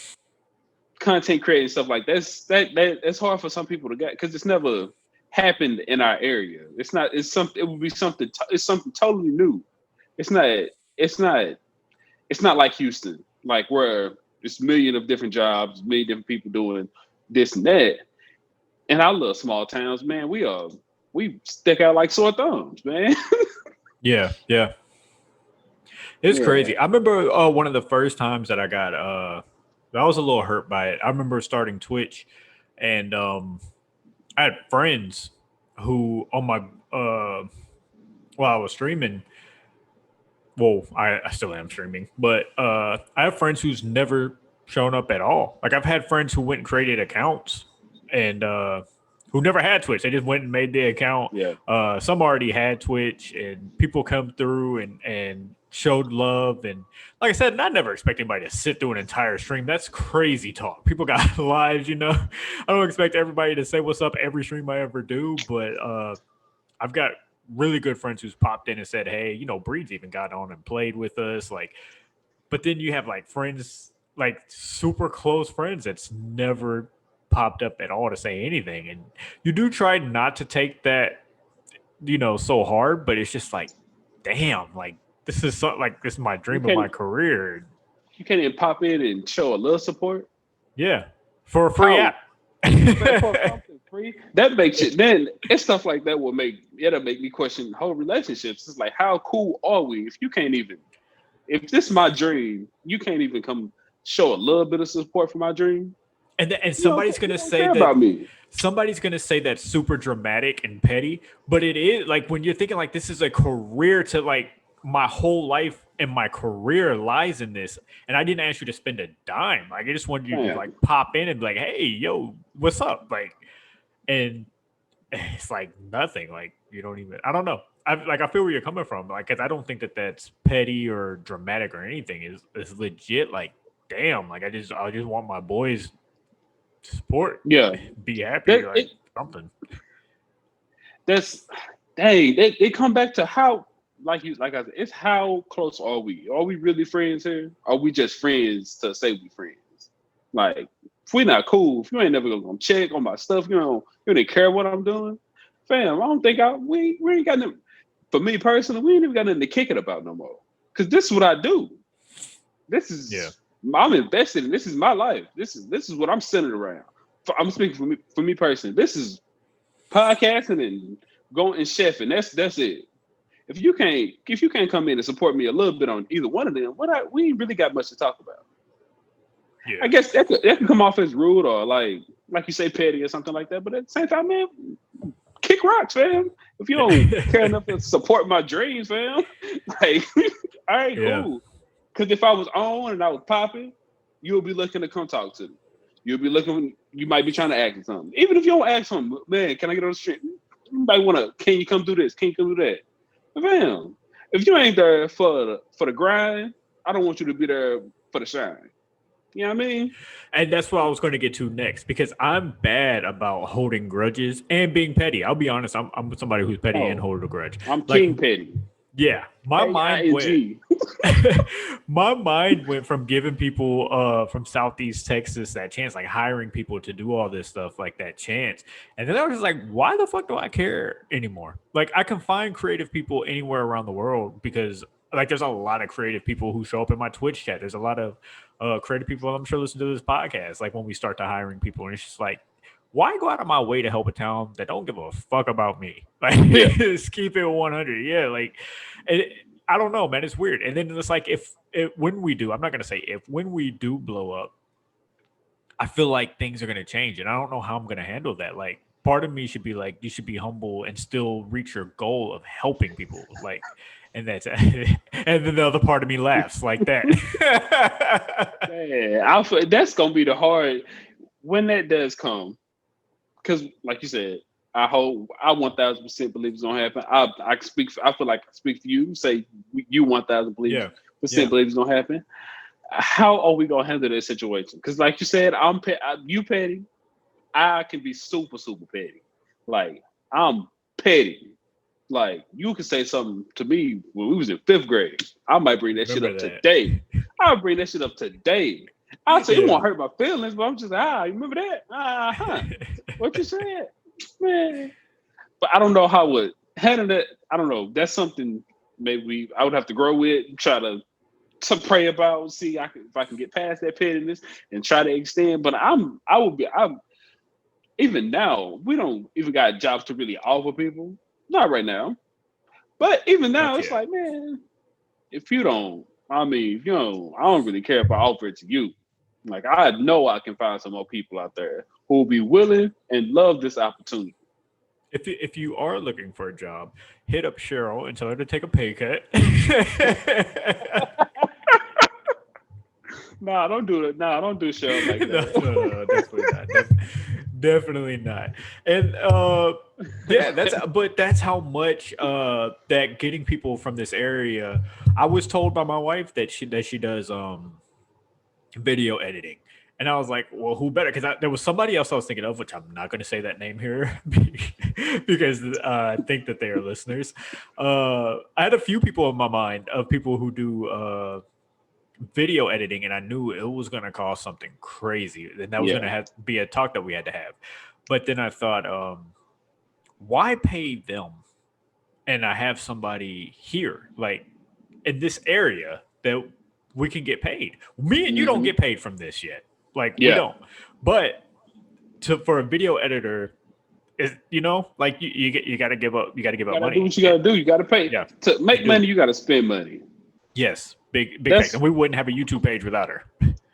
S2: content creating stuff like that's hard for some people to get because it's never happened in our area. It's not. It's something. It would be something. It's something totally new. It's not. It's not. It's not like Houston, like where it's million of different jobs, million different people doing this and that. And I love small towns, man. We stick out like sore thumbs, man.
S1: Yeah. It's
S2: Yeah.
S1: crazy. I remember one of the first times that I got I was a little hurt by it. I remember starting Twitch, and I had friends who on my while I was streaming. Well, I still am streaming, but I have friends who's never shown up at all. Like I've had friends who went and created accounts and who never had Twitch. They just went and made the account.
S2: Yeah.
S1: Some already had Twitch, and people come through and showed love. And like I said, I never expect anybody to sit through an entire stream. That's crazy talk. People got lives, you know. I don't expect everybody to say what's up every stream I ever do, but I've got really good friends who's popped in and said, hey, you know, Breed's even got on and played with us. Like, but then you have like friends, like super close friends that's never popped up at all to say anything. And you do try not to take that, you know, so hard, but it's just like, damn, like this is my dream of my career.
S2: You can't even pop in and show a little support.
S1: Yeah, for a free app.
S2: Free. That makes it. Then it's stuff like that that'll make me question whole relationships. It's like, how cool are we if you can't even? If this is my dream, you can't even come show a little bit of support for my dream.
S1: And somebody's gonna say that
S2: about me.
S1: Somebody's gonna say that's super dramatic and petty, but it is like when you're thinking like this is a career to like my whole life and my career lies in this, and I didn't ask you to spend a dime. Like I just wanted you to like pop in and be like, hey, yo, what's up? Like, and it's like nothing. Like you don't even. I don't know. I feel where you're coming from. Like, cause I don't think that that's petty or dramatic or anything. It's legit. Like, damn. Like I just want my boys support.
S2: Yeah,
S1: be happy. Something.
S2: That's dang. They come back to how, like I said, it's how close are we? Are we really friends here? Are we just friends to say we friends? Like, if we're not cool, if you ain't never gonna check on my stuff, you don't care what I'm doing, fam. I don't think we ain't got nothing. For me personally, we ain't even got nothing to kick it about no more. Cause this is what I do. This is I'm invested in. This is my life. This is what I'm centered around. I'm speaking for me personally. This is podcasting and going and chefing. That's it. If you can't come in and support me a little bit on either one of them, we ain't really got much to talk about. Yeah. I guess that could come off as rude or like you say petty or something like that. But at the same time, man, kick rocks, fam. If you don't care enough to support my dreams, fam, like, all right, cool. Because if I was on and I was popping, you'll be looking to come talk to me. You'll be looking. You might be trying to ask something. Even if you don't ask something, man, can I get on the street? You might want to. Can you come do this? Can you come do that? Fam, if you ain't there for the grind, I don't want you to be there for the shine. You know what I mean?
S1: And that's what I was going to get to next, because I'm bad about holding grudges and being petty. I'll be honest, I'm somebody who's petty and hold a grudge.
S2: I'm king petty.
S1: Yeah, my mind went from giving people from Southeast Texas that chance, like hiring people to do all this stuff, like that chance. And then I was just like, why the fuck do I care anymore? Like, I can find creative people anywhere around the world because, like, there's a lot of creative people who show up in my Twitch chat. There's a lot of creative people I'm sure listen to this podcast. Like, when we start to hiring people, and it's just like, why go out of my way to help a town that don't give a fuck about me? Like, just keep it 100. Yeah, like, I don't know, man. It's weird. And then it's like, when we do, I'm not gonna say when we do blow up, I feel like things are gonna change, and I don't know how I'm gonna handle that. Like, part of me should be like, you should be humble and still reach your goal of helping people. Like, and that's and then the other part of me laughs like that.
S2: Yeah, that's gonna be the hard. when that does come, because like you said, I 1000% believe it's gonna happen. I can speak. I feel like I can speak for you. Say you 1000%
S1: Yeah.
S2: believe it's gonna happen. How are we gonna handle this situation? Because like you said, you petty. I can be super super petty. Like I'm petty. Like you could say something to me when we was in 5th grade. I might bring that shit
S1: Remember
S2: up
S1: that.
S2: today. I'll bring that shit up today. I'll say it
S1: Yeah.
S2: won't hurt my feelings, but I'm just you remember that? What you said, man? But I don't know how would handle that. I don't know. That's something maybe I would have to grow with, try to pray about, see if I can get past that pettiness and try to extend. But I'm even now, we don't even got jobs to really offer people. Not right now. But even now,
S1: Not
S2: it's
S1: yet.
S2: like, man, if you don't, I don't really care if I offer it to you. Like, I know I can find some more people out there who will be willing and love this opportunity.
S1: If you are looking for a job, hit up Cheryl and tell her to take a pay cut.
S2: Nah, don't do it. Nah, don't do Cheryl like that.
S1: No, definitely not. Definitely not. And yeah, that's how much that getting people from this area. I was told by my wife that she does video editing. And I was like, well, who better? Because there was somebody else I was thinking of, which I'm not going to say that name here because I think that they are listeners. I had a few people in my mind of people who do video editing, and I knew it was going to cost something crazy. And that was going to be a talk that we had to have. But then I thought, why pay them? And I have somebody here, like in this area, that we can get paid. Me and you don't get paid from this yet. Like we don't. But for a video editor, you got to give up. You got to give up money.
S2: Do what you got to do. You got to pay.
S1: Yeah.
S2: To make money, you got to spend money.
S1: Yes, big fact. And we wouldn't have a YouTube page without her.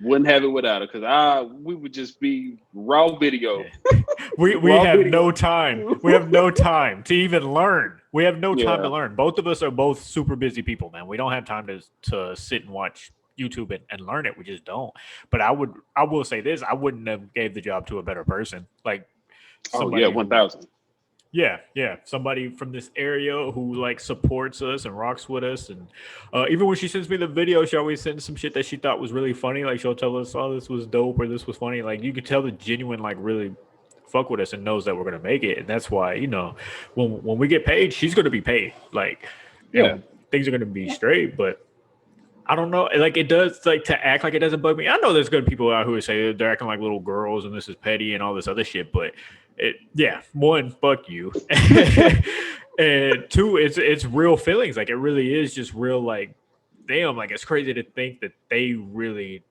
S2: Wouldn't have it without her because we would just be raw video.
S1: Yeah. We have no time. We have no time to even learn. We have no time to learn. Both of us are both super busy people, man. We don't have time to sit and watch YouTube and learn it. We just don't. But I will say this: I wouldn't have gave the job to a better person. Like,
S2: 1,000.
S1: Yeah, somebody from this area who like supports us and rocks with us, and even when she sends me the video, she always sends some shit that she thought was really funny. Like she'll tell us, "Oh, this was dope," or "This was funny." Like you could tell the genuine, like really fuck with us and knows that we're gonna make it, and that's why when we get paid, she's gonna be paid. Like things are gonna be straight, but. I don't know. Like it does, like to act like it doesn't bug me. I know there's good people out who say they're acting like little girls and this is petty and all this other shit. But one, fuck you, and two, it's real feelings. Like it really is just real. Like, damn, like it's crazy to think that they really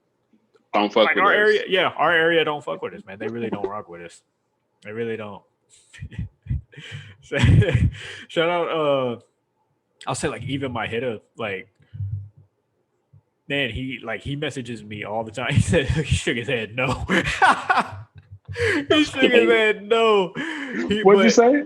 S2: don't fuck with
S1: our
S2: us.
S1: area. Yeah, our area don't fuck with us, man. They really don't rock with us. They really don't. Shout out. I'll say like even my hitter like. Man, he messages me all the time. He said he shook his head no. He shook his head no.
S2: What'd you say?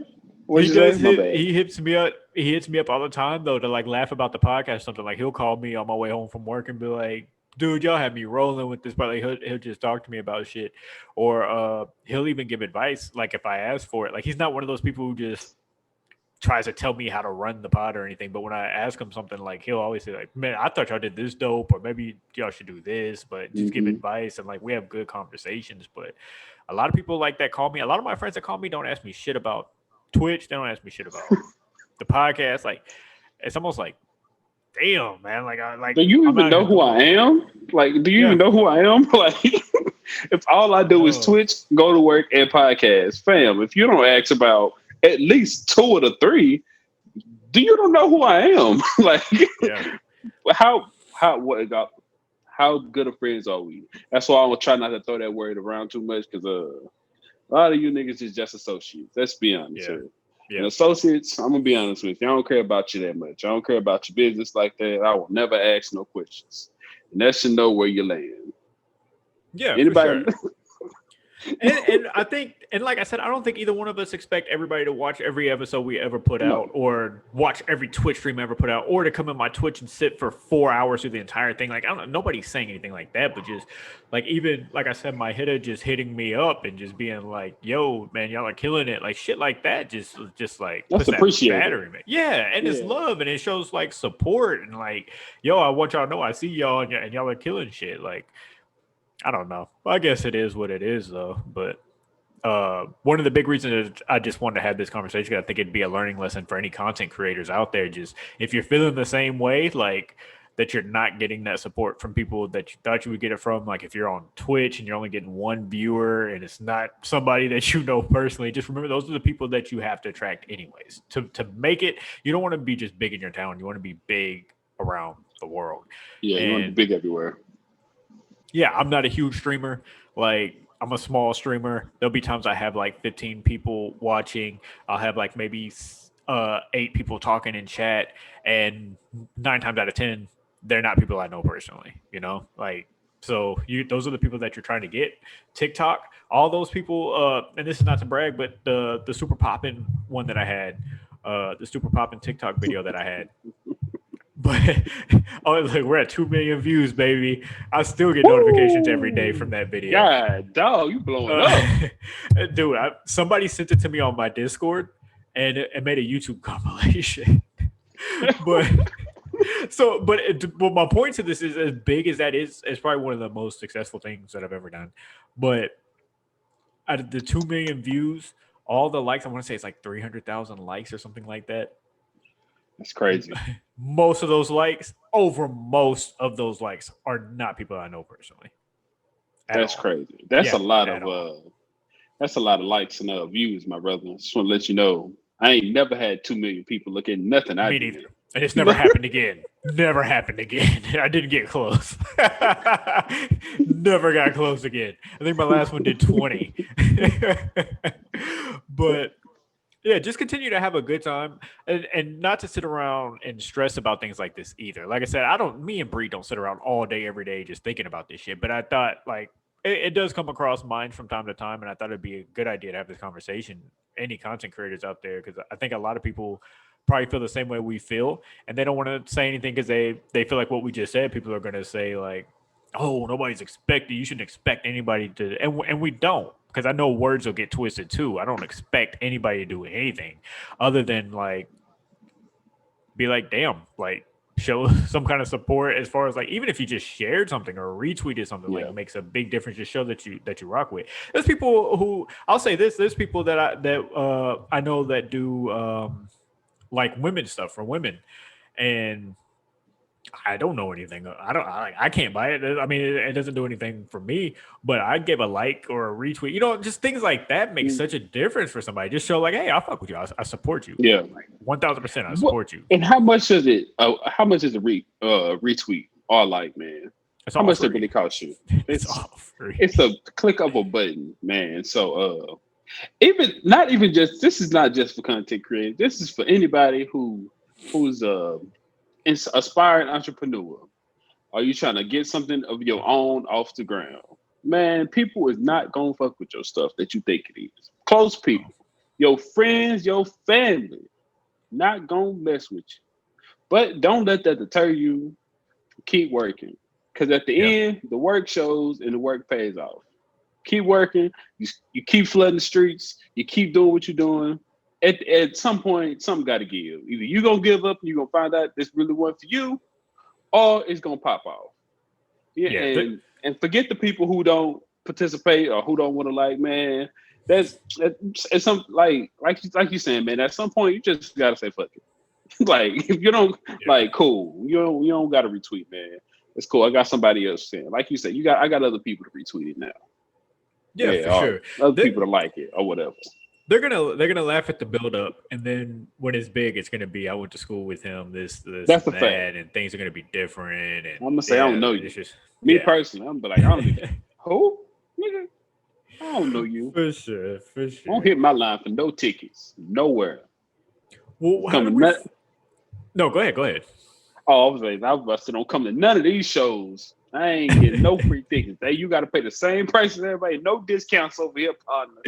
S1: He hits me up. He hits me up all the time though to like laugh about the podcast or something. Like he'll call me on my way home from work and be like, "Dude, y'all have me rolling with this." But like he'll just talk to me about shit, or he'll even give advice. Like if I ask for it, like he's not one of those people who just tries to tell me how to run the pod or anything, but when I ask him something, like he'll always say like, "Man, I thought y'all did this dope, or maybe y'all should do this," but just give advice, and like we have good conversations. But a lot of people like that call me. A lot of my friends that call me don't ask me shit about Twitch. They don't ask me shit about the podcast. Like it's almost like, damn, man. Like,
S2: do you even know who I am? Like, do you even know who I am? Like, if all I do is Twitch, go to work, and podcast, fam. If you don't ask about at least 2 of the 3, you don't know who I am. Like, how good of friends are we? That's why I'm gonna try not to throw that word around too much because a lot of you niggas is just associates. Let's be honest here. Yeah. And associates, I'm gonna be honest with you. I don't care about you that much. I don't care about your business like that. I will never ask no questions, and that should know where you land.
S1: Yeah.
S2: Anybody?
S1: And I think, and like I said, I don't think either one of us expect everybody to watch every episode we ever put out,
S2: No.
S1: or watch every Twitch stream ever put out, or to come in my Twitch and sit for 4 hours through the entire thing. Like, I don't know, nobody's saying anything like that, but just like, even like I said, my hitter just hitting me up and just being like, "Yo, man, y'all are killing it!" Like shit like that, just like
S2: That's
S1: puts that
S2: appreciated.
S1: battery, man. Yeah, and it's
S2: Yeah.
S1: love, and it shows like support, and like, yo, I want y'all to know I see y'all, and y'all are killing shit. Like, I don't know. I guess it is what it is, though. But one of the big reasons I just wanted to have this conversation, I think it'd be a learning lesson for any content creators out there. Just if you're feeling the same way, like that you're not getting that support from people that you thought you would get it from, like if you're on Twitch and you're only getting one viewer and it's not somebody that you know personally, just remember those are the people that you have to attract anyways. To make it, you don't want to be just big in your town. You want to be big around the world.
S2: Yeah, you want to be big everywhere.
S1: Yeah, I'm not a huge streamer. Like, I'm a small streamer. There'll be times I have like 15 people watching. I'll have like maybe 8 people talking in chat, and 9 times out of 10, they're not people I know personally. You know, like, so those are the people that you're trying to get. TikTok, all those people. And this is not to brag, but the super poppin' one that I had, the super poppin' TikTok video that I had. But oh, like we're at 2 million views, baby. I still get notifications every day from that video.
S2: God, dog, you blowing up.
S1: Dude, somebody sent it to me on my Discord, and it made a YouTube compilation. but but my point to this is, as big as that is, it's probably one of the most successful things that I've ever done. But out of the 2 million views, all the likes, I want to say it's like 300,000 likes or something like that.
S2: That's crazy.
S1: Most of those likes are not people I know personally.
S2: That's crazy. That's a lot of likes and views, my brother. Just want to let you know, I ain't never had 2 million people look at nothing I
S1: Me
S2: did.
S1: neither. And it's never happened again. Never happened again. I didn't get close. Never got close again. I think my last one did 20. But yeah, just continue to have a good time, and not to sit around and stress about things like this either. Like I said, me and Bree don't sit around all day, every day, just thinking about this shit. But I thought, like, it does come across minds from time to time, and I thought it'd be a good idea to have this conversation. Any content creators out there, because I think a lot of people probably feel the same way we feel, and they don't want to say anything because they feel like what we just said. People are going to say like, "Oh, nobody's expecting. You shouldn't expect anybody to," and we don't. Because I know words will get twisted too. I don't expect anybody to do anything other than like be like, damn, like show some kind of support as far as like, even if you just shared something or retweeted something, like it makes a big difference. Just show that you rock with. There's people who, I'll say this, there's people that I know that do like women stuff for women, and I don't know anything. I can't buy it. I mean, it doesn't do anything for me, but I give a like or a retweet. You know, just things like that make such a difference for somebody. Just show like, hey, I fuck with you. I support you.
S2: Yeah,
S1: like 1,000%. I support you.
S2: And how much is it? How much is a retweet or like, man?
S1: It's
S2: how much does it really cost you?
S1: It's all free.
S2: It's a click of a button, man. So not even just, this is not just for content creators. This is for anybody who's aspiring entrepreneur. Are you trying to get something of your own off the ground? Man, people is not gonna fuck with your stuff that you think it is. Close people, your friends, your family, not gonna mess with you. But don't let that deter you. Keep working, because at the end, the work shows and the work pays off. Keep working. You keep flooding the streets. You keep doing what you're doing. At some point, something got to give. Either you're going to give up and you're going to find out this really wasn't for you, or it's going to pop off. And forget the people who don't participate or who don't want to, like, man, it's some like you saying, man, at some point you just got to say fuck it. Like, if you don't, like, cool. You don't got to retweet, man. It's cool. I got somebody else saying. Like you said, I got other people to retweet it now.
S1: Yeah, for sure.
S2: Other people to like it or whatever.
S1: They're gonna laugh at the build up, and then when it's big, it's gonna be, I went to school with him, this
S2: That's
S1: and
S2: the
S1: that,
S2: fact.
S1: And things are gonna be different. And
S2: I'm gonna say I don't know you.
S1: It's just,
S2: me personally, I'm be like, I don't know who, nigga. I don't know you.
S1: For sure.
S2: I don't hit my line for no tickets, nowhere.
S1: Well, no, go ahead.
S2: Oh, I was about to say, don't come to none of these shows I ain't getting no free tickets. Hey, you got to pay the same price as everybody. No discounts over here, partner.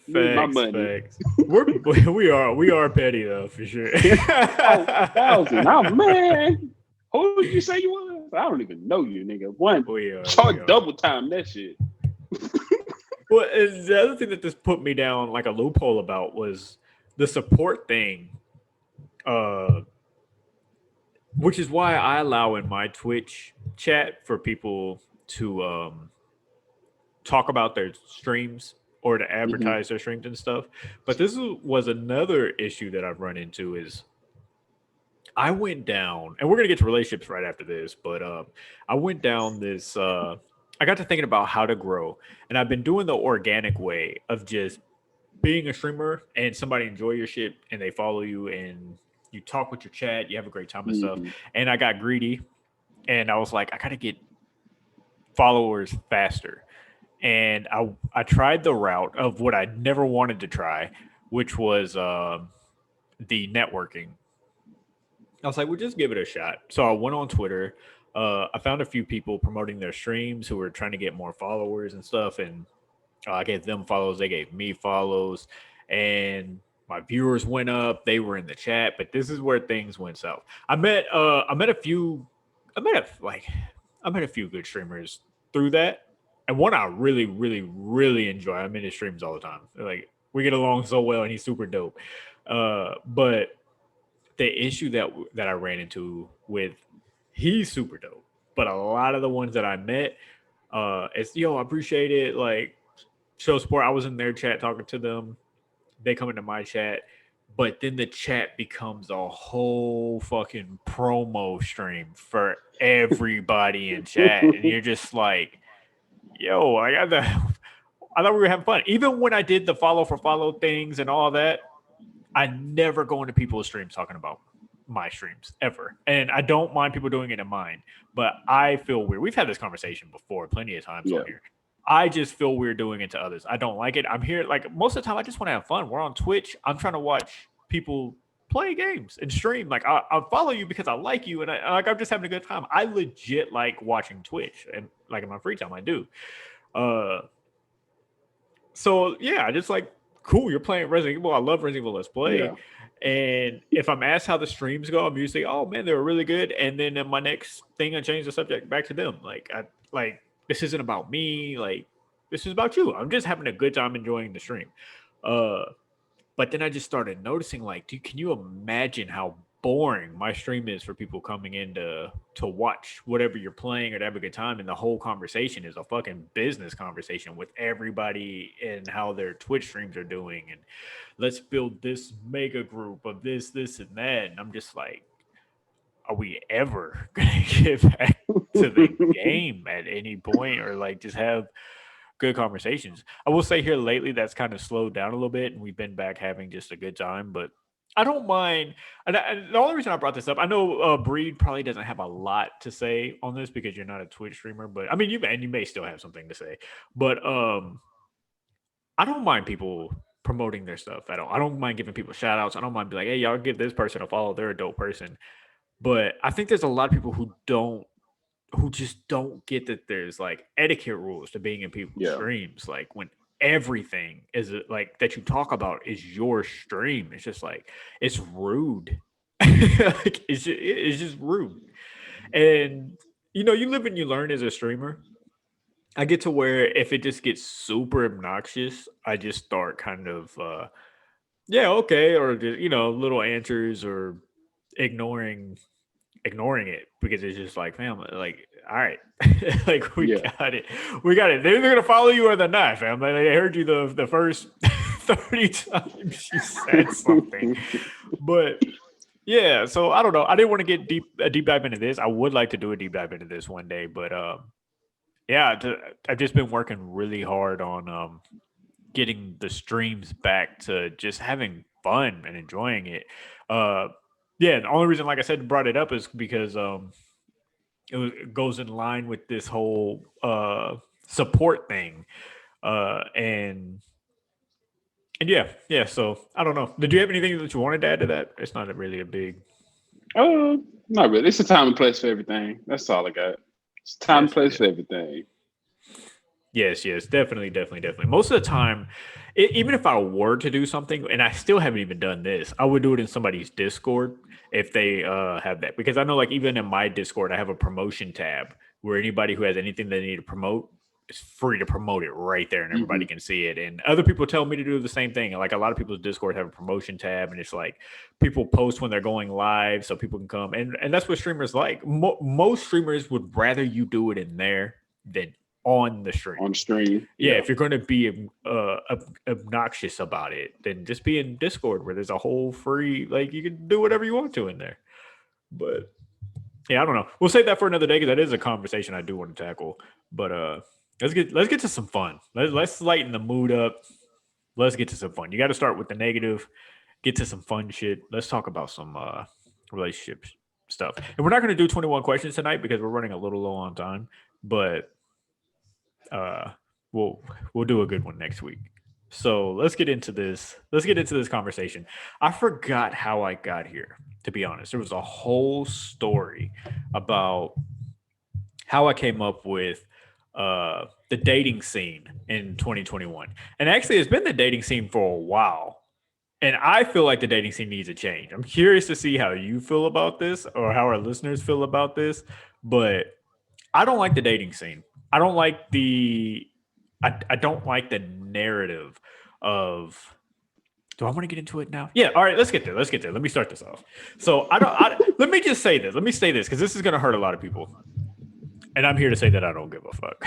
S2: Need my money.
S1: Facts. We are petty though, for sure.
S2: 1,000. Oh man, who did you say you was? I don't even know you, nigga. Charge double time that shit.
S1: Well, the other thing that this put me down like a loophole about was the support thing, which is why I allow in my Twitch chat for people to talk about their streams or to advertise their streams and stuff. But this was another issue that I've run into is I went down, and we're going to get to relationships right after this, but I went down this, I got to thinking about how to grow, and I've been doing the organic way of just being a streamer and somebody enjoy your shit and they follow you and you talk with your chat, you have a great time and stuff. And I got greedy and I was like, I got to get followers faster. And I tried the route of what I never wanted to try, which was the networking. I was like, well, just give it a shot. So I went on Twitter. I found a few people promoting their streams who were trying to get more followers and stuff. And I gave them follows. They gave me follows. And my viewers went up. They were in the chat. But this is where things went south. I met a few good streamers through that. And one I really, really, really enjoy. I'm in his streams all the time. Like, we get along so well, and he's super dope. But the issue that I ran into with, he's super dope. But a lot of the ones that I met, it's, I appreciate it. Like, show support. I was in their chat talking to them. They come into my chat. But then the chat becomes a whole fucking promo stream for everybody in chat. And you're just like, yo, I thought we were having fun. Even when I did the follow for follow things and all that, I never go into people's streams talking about my streams ever. And I don't mind people doing it in mine, but I feel weird. We've had this conversation before plenty of times on here. I just feel weird doing it to others. I don't like it. I'm here, like, most of the time I just want to have fun. We're on Twitch. I'm trying to watch people play games and stream. Like, I'll follow you because I like you, and I'm just having a good time. I legit like watching Twitch, and like in my free time I do. So yeah, I just like, cool, you're playing Resident Evil. I love Resident Evil Let's Play. Yeah. And if I'm asked how the streams go, I'm usually, oh man, they were really good. And then in my next thing, I change the subject back to them. Like, this isn't about me. Like, this is about you. I'm just having a good time enjoying the stream. But then I just started noticing, like, dude, can you imagine how boring my stream is for people coming in to watch whatever you're playing or to have a good time? And the whole conversation is a fucking business conversation with everybody and how their Twitch streams are doing. And let's build this mega group of this, and that. And I'm just like, are we ever going to get back to the game at any point, or like just have good conversations? I will say here lately that's kind of slowed down a little bit, and we've been back having just a good time. But I don't mind. And the only reason I brought this up, I know Breed probably doesn't have a lot to say on this because you're not a Twitch streamer, but I mean, you may still have something to say. But I don't mind people promoting their stuff at all. I don't mind giving people shout outs. I don't mind being like, hey, y'all give this person a follow. They're a dope person. But I think there's a lot of people who just don't get that there's like etiquette rules to being in people's streams. Like, when everything is like that you talk about is your stream, it's just like, it's rude. Like, it's just rude. And you live and you learn as a streamer. I get to where if it just gets super obnoxious, I just start kind of okay, or just, little answers, or ignoring it, because it's just like, fam, like, all right, like, we got it. They're either gonna follow you or they're not, fam. Like, I heard you the first 30 times you said something. But yeah, so I don't know. I didn't want to get a deep dive into this. I would like to do a deep dive into this one day, but I've just been working really hard on getting the streams back to just having fun and enjoying it. Yeah, the only reason, like I said, brought it up is because it goes in line with this whole support thing, and yeah. So I don't know. Did you have anything that you wanted to add to that? It's not really a big.
S2: Not really. It's a time and place for everything. That's all I got. It's time
S1: Yes,
S2: and place
S1: yeah.
S2: for everything.
S1: Yes, definitely. Most of the time, even if I were to do something, and I still haven't even done this, I would do it in somebody's Discord if they have that. Because I know, like, even in my Discord, I have a promotion tab where anybody who has anything they need to promote is free to promote it right there, and
S2: Hmm.
S1: everybody can see it. And other people tell me to do the same thing. And like a lot of people's Discord have a promotion tab, and it's like people post when they're going live, so people can come. And that's what streamers like. Most streamers would rather you do it in there than on the stream.
S2: On stream.
S1: Yeah,
S2: Yeah.
S1: if you're going to be obnoxious about it, then just be in Discord where there's a whole free, like, you can do whatever you want to in there. But yeah, I don't know. We'll save that for another day because that is a conversation I do want to tackle. But let's get to some fun. Let's lighten the mood up. Let's get to some fun. You got to start with the negative. Get to some fun shit. Let's talk about some relationship stuff. And we're not going to do 21 questions tonight because we're running a little low on time. But uh we'll do a good one next week. So let's get into this. Let's get into this conversation. I forgot how I got here, to be honest. There was a whole story about how I came up with the dating scene in 2021. And actually it's been the dating scene for a while. And I feel like the dating scene needs a change. I'm curious to see how you feel about this or how our listeners feel about this, but I don't like the dating scene. I don't like I don't like the narrative of. Do I want to get into it now? Yeah. All right. Let's get there. Let me start this off. So let me just say this. Let me say this because this is going to hurt a lot of people, and I'm here to say that I don't give a fuck.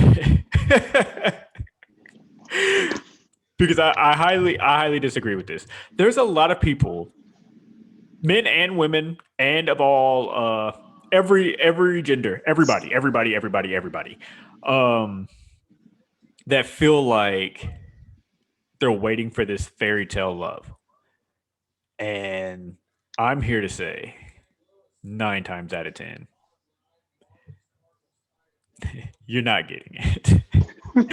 S1: Because I highly disagree with this. There's a lot of people, men and women, and of all every gender, everybody, that feel like they're waiting for this fairy tale love. And I'm here to say 9 times out of 10, you're not getting it.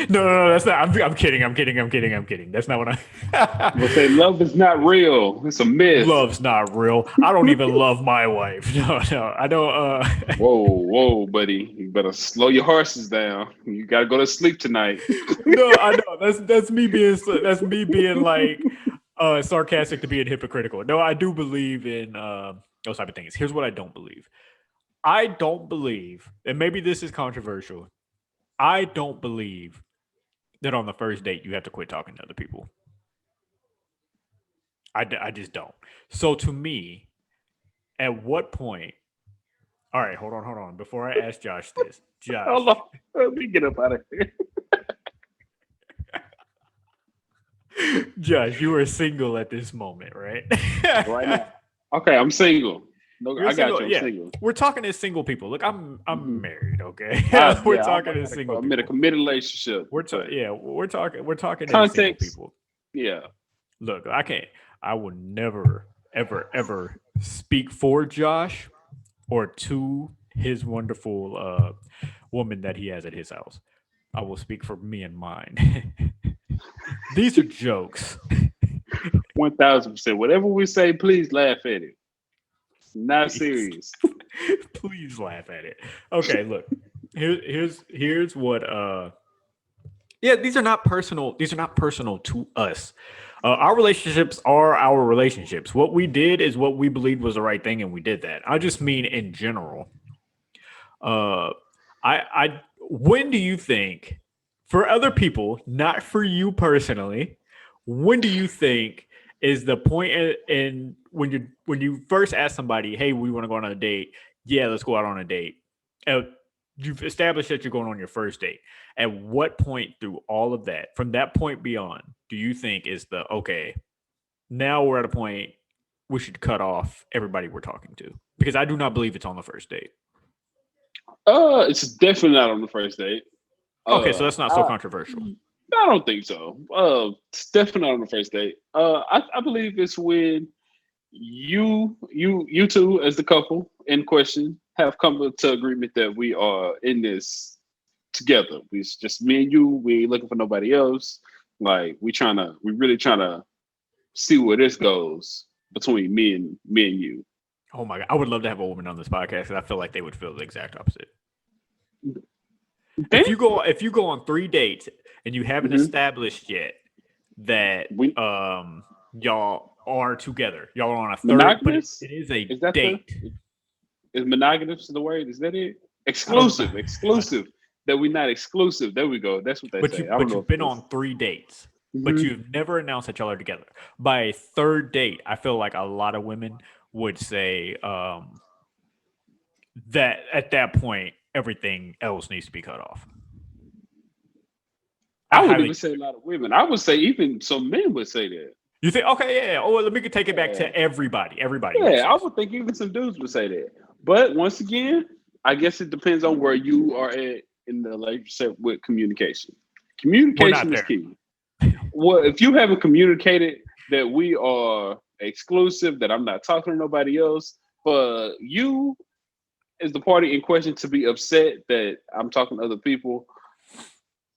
S1: No, that's not. I'm kidding. That's not what
S2: We'll say love is not real. It's a myth.
S1: Love's not real. I don't even love my wife. No, I don't.
S2: Whoa, buddy. You better slow your horses down. You gotta go to sleep tonight.
S1: No, I know. That's me being like sarcastic to being hypocritical. No, I do believe in those type of things. Here's what I don't believe. I don't believe, and maybe this is controversial. I don't believe that on the first date you have to quit talking to other people. I just don't. So to me, at what point? All right, hold on. Before I ask Josh this, Josh,
S2: Hold on. Let me get up out of here.
S1: Josh, you are single at this moment, right?
S2: Right now. Okay, I'm single. No,
S1: You're
S2: I got
S1: single,
S2: you. I'm
S1: yeah.
S2: single.
S1: We're talking as single people. Look, I'm
S2: Mhm.
S1: married, okay? We're
S2: Yeah,
S1: talking as single
S2: I'm in a
S1: people.
S2: committed relationship.
S1: We're talking as single
S2: Context.
S1: people.
S2: Yeah.
S1: Look, I will never, ever speak for Josh or to his wonderful woman that he has at his house. I will speak for me and mine. These are jokes.
S2: 1000%. Whatever we say, please laugh at it. It's not
S1: Please.
S2: serious.
S1: Please laugh at it. Okay, look. Here's what yeah, these are not personal to us. Our relationships are our relationships. What we did is what we believed was the right thing, and we did that. I just mean in general. I when do you think, for other people, not for you personally, when do you think is the point in when you first ask somebody, hey, we want to go on a date? Yeah, let's go out on a date. You've established that you're going on your first date. At what point through all of that, from that point beyond, do you think is the okay? Now we're at a point we should cut off everybody we're talking to, because I do not believe it's on the first date.
S2: It's definitely not on the first date.
S1: Okay, so that's not so
S2: I
S1: controversial.
S2: don't think so. It's definitely not on the first date. I believe it's when you two as the couple in question have come to agreement that we are in this together. It's just me and you. We ain't looking for nobody else. Like we really trying to see where this goes between me and you.
S1: Oh my god, I would love to have a woman on this podcast, and I feel like they would feel the exact opposite. if you go on 3 dates and you haven't
S2: Mhm.
S1: established yet that
S2: We
S1: y'all are together, y'all are on a third, but
S2: monogamous?
S1: it is a
S2: Is that
S1: date.
S2: is monogamous the word? Is that it?
S1: I don't know.
S2: Exclusive. That we not exclusive. There we go. That's what they say. I don't
S1: But
S2: know
S1: you've
S2: if
S1: been
S2: it's.
S1: on 3 dates, but
S2: Mhm.
S1: you've never announced that y'all are together. By a third date, I feel like a lot of women would say that at that point everything else needs to be cut off. I
S2: I wouldn't
S1: highly
S2: even say a lot of women. I would say even some men would say that.
S1: You think okay, yeah. Oh, let me take it back
S2: Yeah.
S1: to everybody. Everybody makes
S2: Yeah, I
S1: sense.
S2: would think even some dudes would say that. But once again, I guess it depends on where you are at in the relationship with communication.
S1: We're not
S2: Communication is
S1: there.
S2: key. Well, if you haven't communicated that we are exclusive, that I'm not talking to nobody else, for you as the party in question to be upset that I'm talking to other people,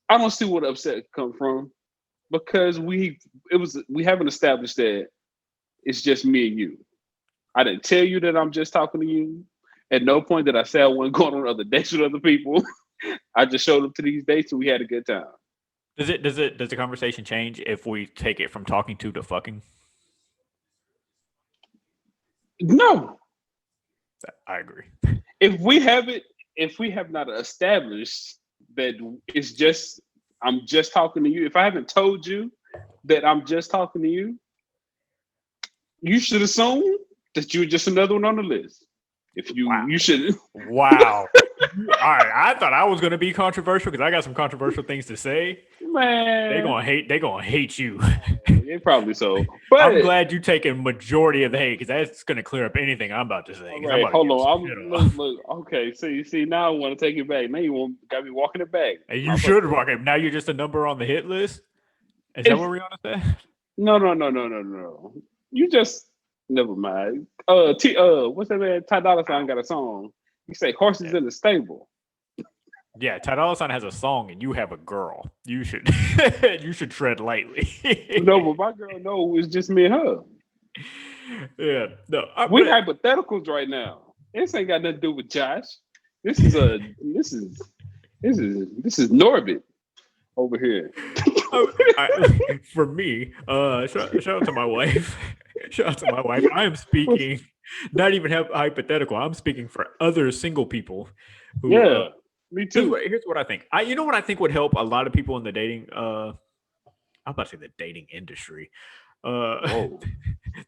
S2: I don't see where the upset come from because we haven't established that it's just me and you. I didn't tell you that I'm just talking to you. At no point did I say I wasn't going on other dates with other people. I just showed up to these dates and we had a good time.
S1: Does the conversation change if we take it from talking to fucking?
S2: No,
S1: I agree.
S2: if we haven't, if we have not established that it's just I'm just talking to you. If I haven't told you that I'm just talking to you, you should assume that you're just another one on the list. If you
S1: Wow.
S2: you should
S1: Wow. All right, I thought I was gonna be controversial because I got some controversial things to say.
S2: man.
S1: They gonna hate you.
S2: Yeah, probably so. But
S1: I'm glad you taking majority of the hate because that's gonna clear up anything I'm about to say.
S2: all
S1: 'Cause I'm
S2: right,
S1: about to
S2: hold
S1: get some
S2: on.
S1: shit
S2: I'm
S1: off.
S2: look. Okay, see. Now I want to take it back. Now you want got me walking it back.
S1: And you should rock it. Now you're just a number on the hit list. Is that what we're on to say?
S2: No. You just never mind. What's that man? Ty Dolla $ign got a song. You say horses in the stable.
S1: Yeah, Ty Dolla $ign has a song and you have a girl. You should you should tread lightly.
S2: No, but my girl, no, it's just me and her.
S1: Yeah, no,
S2: We hypotheticals right now. This ain't got nothing to do with Josh. This is Norbit over here.
S1: for me, shout out to my wife. Shout out to my wife. I am speaking, not even hypothetical. I'm speaking for other single people. Who,
S2: Yeah, me too.
S1: Here's what I think. You know what I think would help a lot of people in the dating. I'm about to say the dating industry.
S2: Whoa.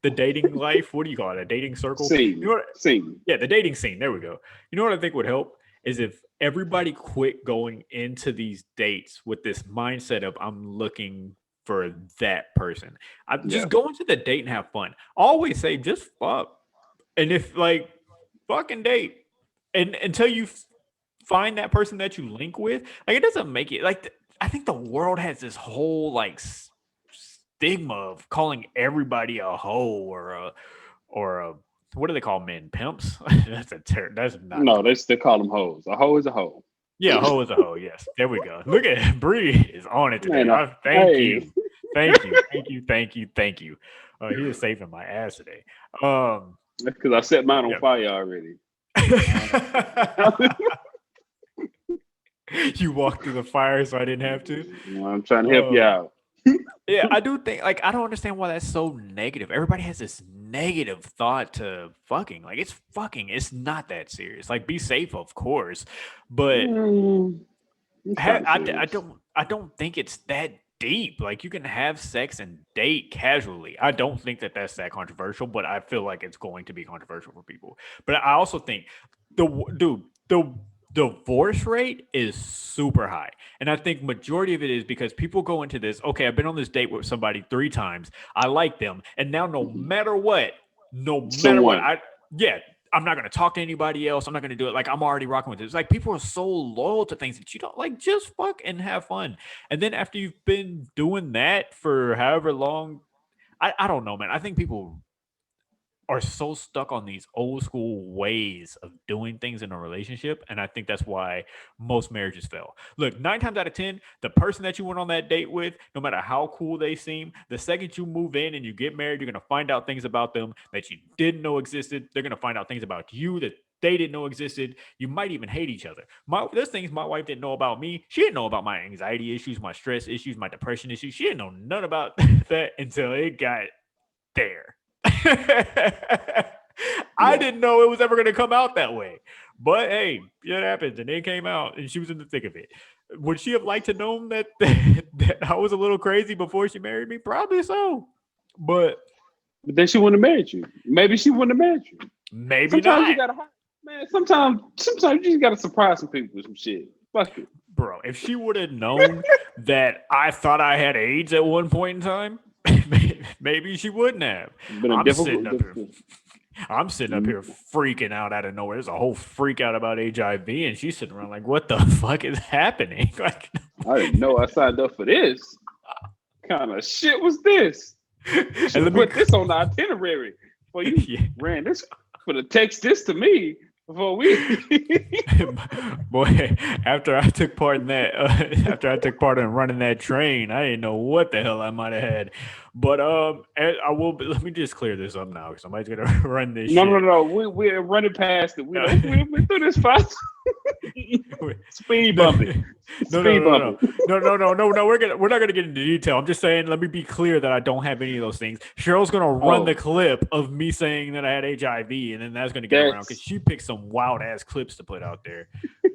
S1: The dating life. What do you call it? A dating circle?
S2: Scene.
S1: You know what,
S2: Scene.
S1: yeah, the dating scene. There we go. You know what I think would help is if everybody quit going into these dates with this mindset of I'm looking for that person. I
S2: Yeah.
S1: just go into the date and have fun. Always say just fuck. And if like fucking date and until you find that person that you link with, like it doesn't make it like I think the world has this whole like stigma of calling everybody a hoe or a what do they call men? Pimps? That's not
S2: No,
S1: cool.
S2: they call them hoes. A hoe is a hoe.
S1: Yeah, a hoe is a hoe. Yes, there we go. Look at Bree is on it today.
S2: Man,
S1: Thank
S2: hey.
S1: you, thank you. He is saving my ass today.
S2: That's because I set mine on fire already.
S1: You walked through the fire, so I didn't have to.
S2: Well, I'm trying to help you out.
S1: Yeah, I do think like I don't understand why that's so negative. Everybody has this negative thought to fucking. Like it's fucking. It's not that serious. Like be safe, of course, but I don't think it's that deep. Like you can have sex and date casually. I don't think that that's that controversial, but I feel like it's going to be controversial for people. But I also think the divorce rate is super high. And I think majority of it is because people go into this, okay, I've been on this date with somebody 3 times. I like them. And now no matter what, I'm not going to talk to anybody else. I'm not going to do it. Like I'm already rocking with it. It's like people are so loyal to things that you don't like, just fuck and have fun. And then after you've been doing that for however long, I don't know, man. I think people are so stuck on these old school ways of doing things in a relationship. And I think that's why most marriages fail. Look, 9 times out of 10, the person that you went on that date with, no matter how cool they seem, the second you move in and you get married, you're going to find out things about them that you didn't know existed. They're going to find out things about you that they didn't know existed. You might even hate each other. There's things my wife didn't know about me. She didn't know about my anxiety issues, my stress issues, my depression issues. She didn't know none about that until it got there. I didn't know it was ever going to come out that way. But hey, it happens, and it came out, and she was in the thick of it. Would she have liked to know that, that I was a little crazy before she married me? Probably so. But
S2: then she wouldn't have married you. Maybe she wouldn't have married you.
S1: Maybe
S2: sometimes
S1: not.
S2: You gotta, man. Sometimes you just gotta surprise some people with some shit. Fuck it,
S1: bro. If she would have known that I thought I had AIDS at one point in time, maybe she wouldn't have. I'm sitting up here freaking out of nowhere. There's a whole freak out about HIV, and she's sitting around like, "What the fuck is happening?" Like,
S2: I didn't know I signed up for this. Kind of shit was this? And let me put this on the itinerary for you. Ran this for the text this to me before we.
S1: Boy, after I took part in that, after I took part in running that train, I didn't know what the hell I might have had. But I will. Let me just clear this up now, because somebody's gonna run this.
S2: No. We're running past it. We're through this fast. Speed bumping.
S1: No. We're not gonna get into detail. I'm just saying. Let me be clear that I don't have any of those things. Cheryl's gonna run the clip of me saying that I had HIV, and then that's gonna get around because she picked some wild ass clips to put out there.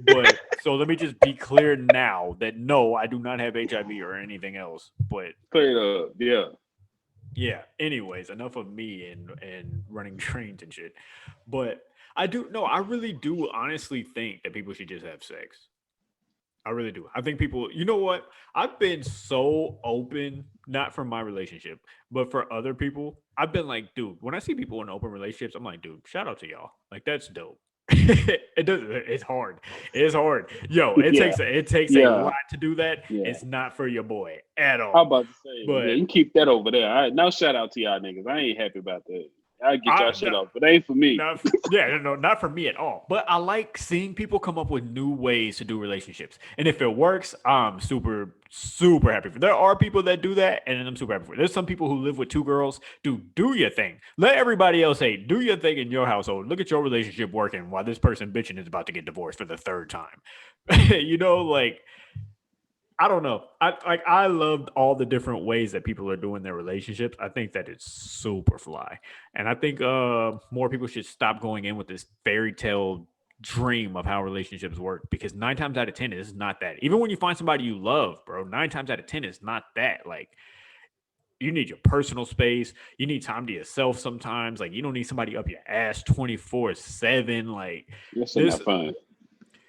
S1: But so let me just be clear now that no, I do not have HIV or anything else. But
S2: clear up, yeah.
S1: Yeah. Anyways, enough of me and running trains and shit. But I really do honestly think that people should just have sex. I really do. I think people, you know what? I've been so open, not for my relationship, but for other people. I've been like, dude, when I see people in open relationships, I'm like, dude, shout out to y'all. Like, that's dope. It's hard. It's hard. Yo, it takes a lot to do that. Yeah. It's not for your boy at all.
S2: I'm about to say, but you can keep that over there. All right, now shout out to y'all niggas. I ain't happy about that. I get y'all shit off, but it ain't for me.
S1: Not for me at all. But I like seeing people come up with new ways to do relationships, and if it works, I'm super happy for. There are people that do that, and I'm super happy for. There's some people who live with two girls. Do your thing. Let everybody else say, do your thing in your household. Look at your relationship working while this person bitching is about to get divorced for the third time. You know, like. I don't know. I loved all the different ways that people are doing their relationships. I think that it's super fly. And I think more people should stop going in with this fairy tale dream of how relationships work, because 9 times out of 10 it's not that. Even when you find somebody you love, bro, 9 times out of 10 it's not that. Like, you need your personal space. You need time to yourself sometimes. Like, you don't need somebody up your ass 24/7. Like,
S2: it's not fun.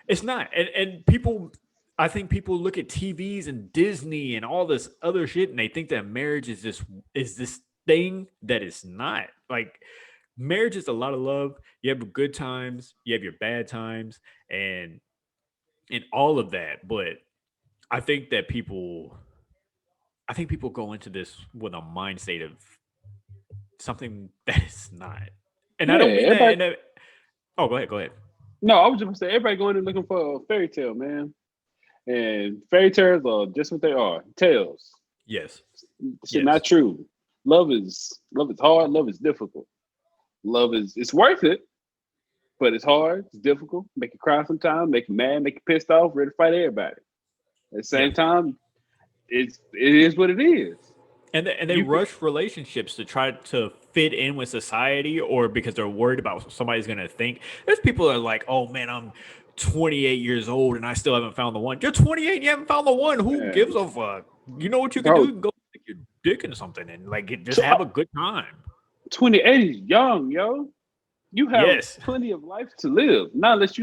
S1: It's not. And people, I think people look at TVs and Disney and all this other shit, and they think that marriage is this thing that it's not. Like, marriage is a lot of love. You have good times, you have your bad times, and all of that. But I think people go into this with a mindset of something that is not. And I don't mean that. Oh, go ahead.
S2: No, I was just gonna say, everybody going in looking for a fairy tale, man. And fairy tales are just what they are, tales.
S1: Yes.
S2: It's not true. Love is hard. Love is difficult. It's worth it, but it's hard. It's difficult. Make you cry sometimes. Make you mad. Make you pissed off. Ready to fight everybody. At the same time, it is what it is.
S1: And they rush relationships to try to fit in with society, or because they're worried about what somebody's gonna think. There's people that are like, oh man, I'm 28 years old and I still haven't found the one. You're 28 and you haven't found the one. Who gives a fuck? You know what you can do? You can go stick your dick into something and just have a good time.
S2: 28 is young, yo. You have plenty of life to live. Not unless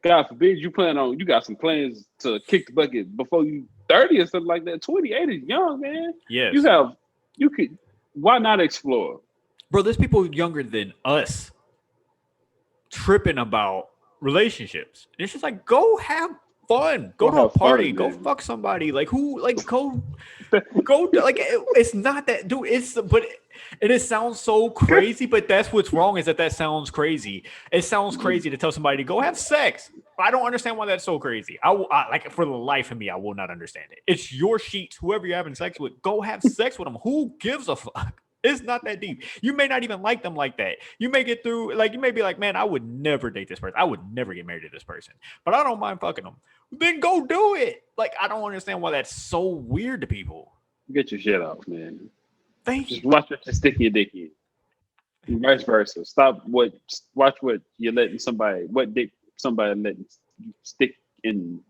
S2: God forbid you got some plans to kick the bucket before you 30 or something like that. 28 is young, man.
S1: Yes.
S2: Why not explore?
S1: Bro, there's people younger than us tripping about relationships. And it's just like, go have fun. Go to a party. Go fuck somebody. Like, who, like, go, like, it's not that, dude. It sounds so crazy, but that's what's wrong, is that sounds crazy. It sounds crazy to tell somebody to go have sex. I don't understand why that's so crazy. I like, for the life of me, I will not understand it. It's your sheets. Whoever you're having sex with, go have sex with them. Who gives a fuck? It's not that deep. You may not even like them like that. You may get through, like, you may be like, man, I would never date this person. I would never get married to this person, but I don't mind fucking them. Then go do it. Like, I don't understand why that's so weird to people.
S2: Get your shit off, man.
S1: Thank
S2: Just
S1: you.
S2: watch what you stick your dick in. And vice versa. Watch what you're letting somebody, what dick somebody letting you stick in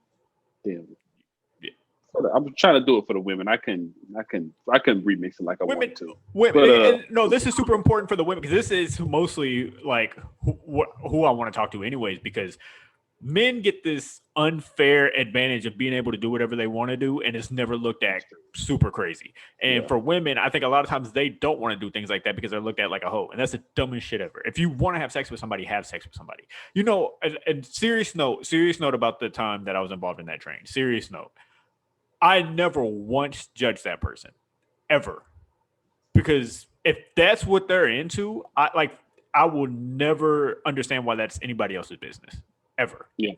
S2: them.
S1: Yeah.
S2: I'm trying to do it for the women. I couldn't remix it like I
S1: Women,
S2: wanted to.
S1: women,
S2: But,
S1: no, this is super important for the women because this is mostly like who I want to talk to, anyways. Because men get this unfair advantage of being able to do whatever they want to do, and it's never looked at super crazy. And for women, I think a lot of times they don't want to do things like that because they're looked at like a hoe, and that's the dumbest shit ever. If you want to have sex with somebody, have sex with somebody. You know, and serious note about the time that I was involved in that train. Serious note, I never once judged that person, ever, because if that's what they're into, I will never understand why that's anybody else's business, ever.
S2: Yeah.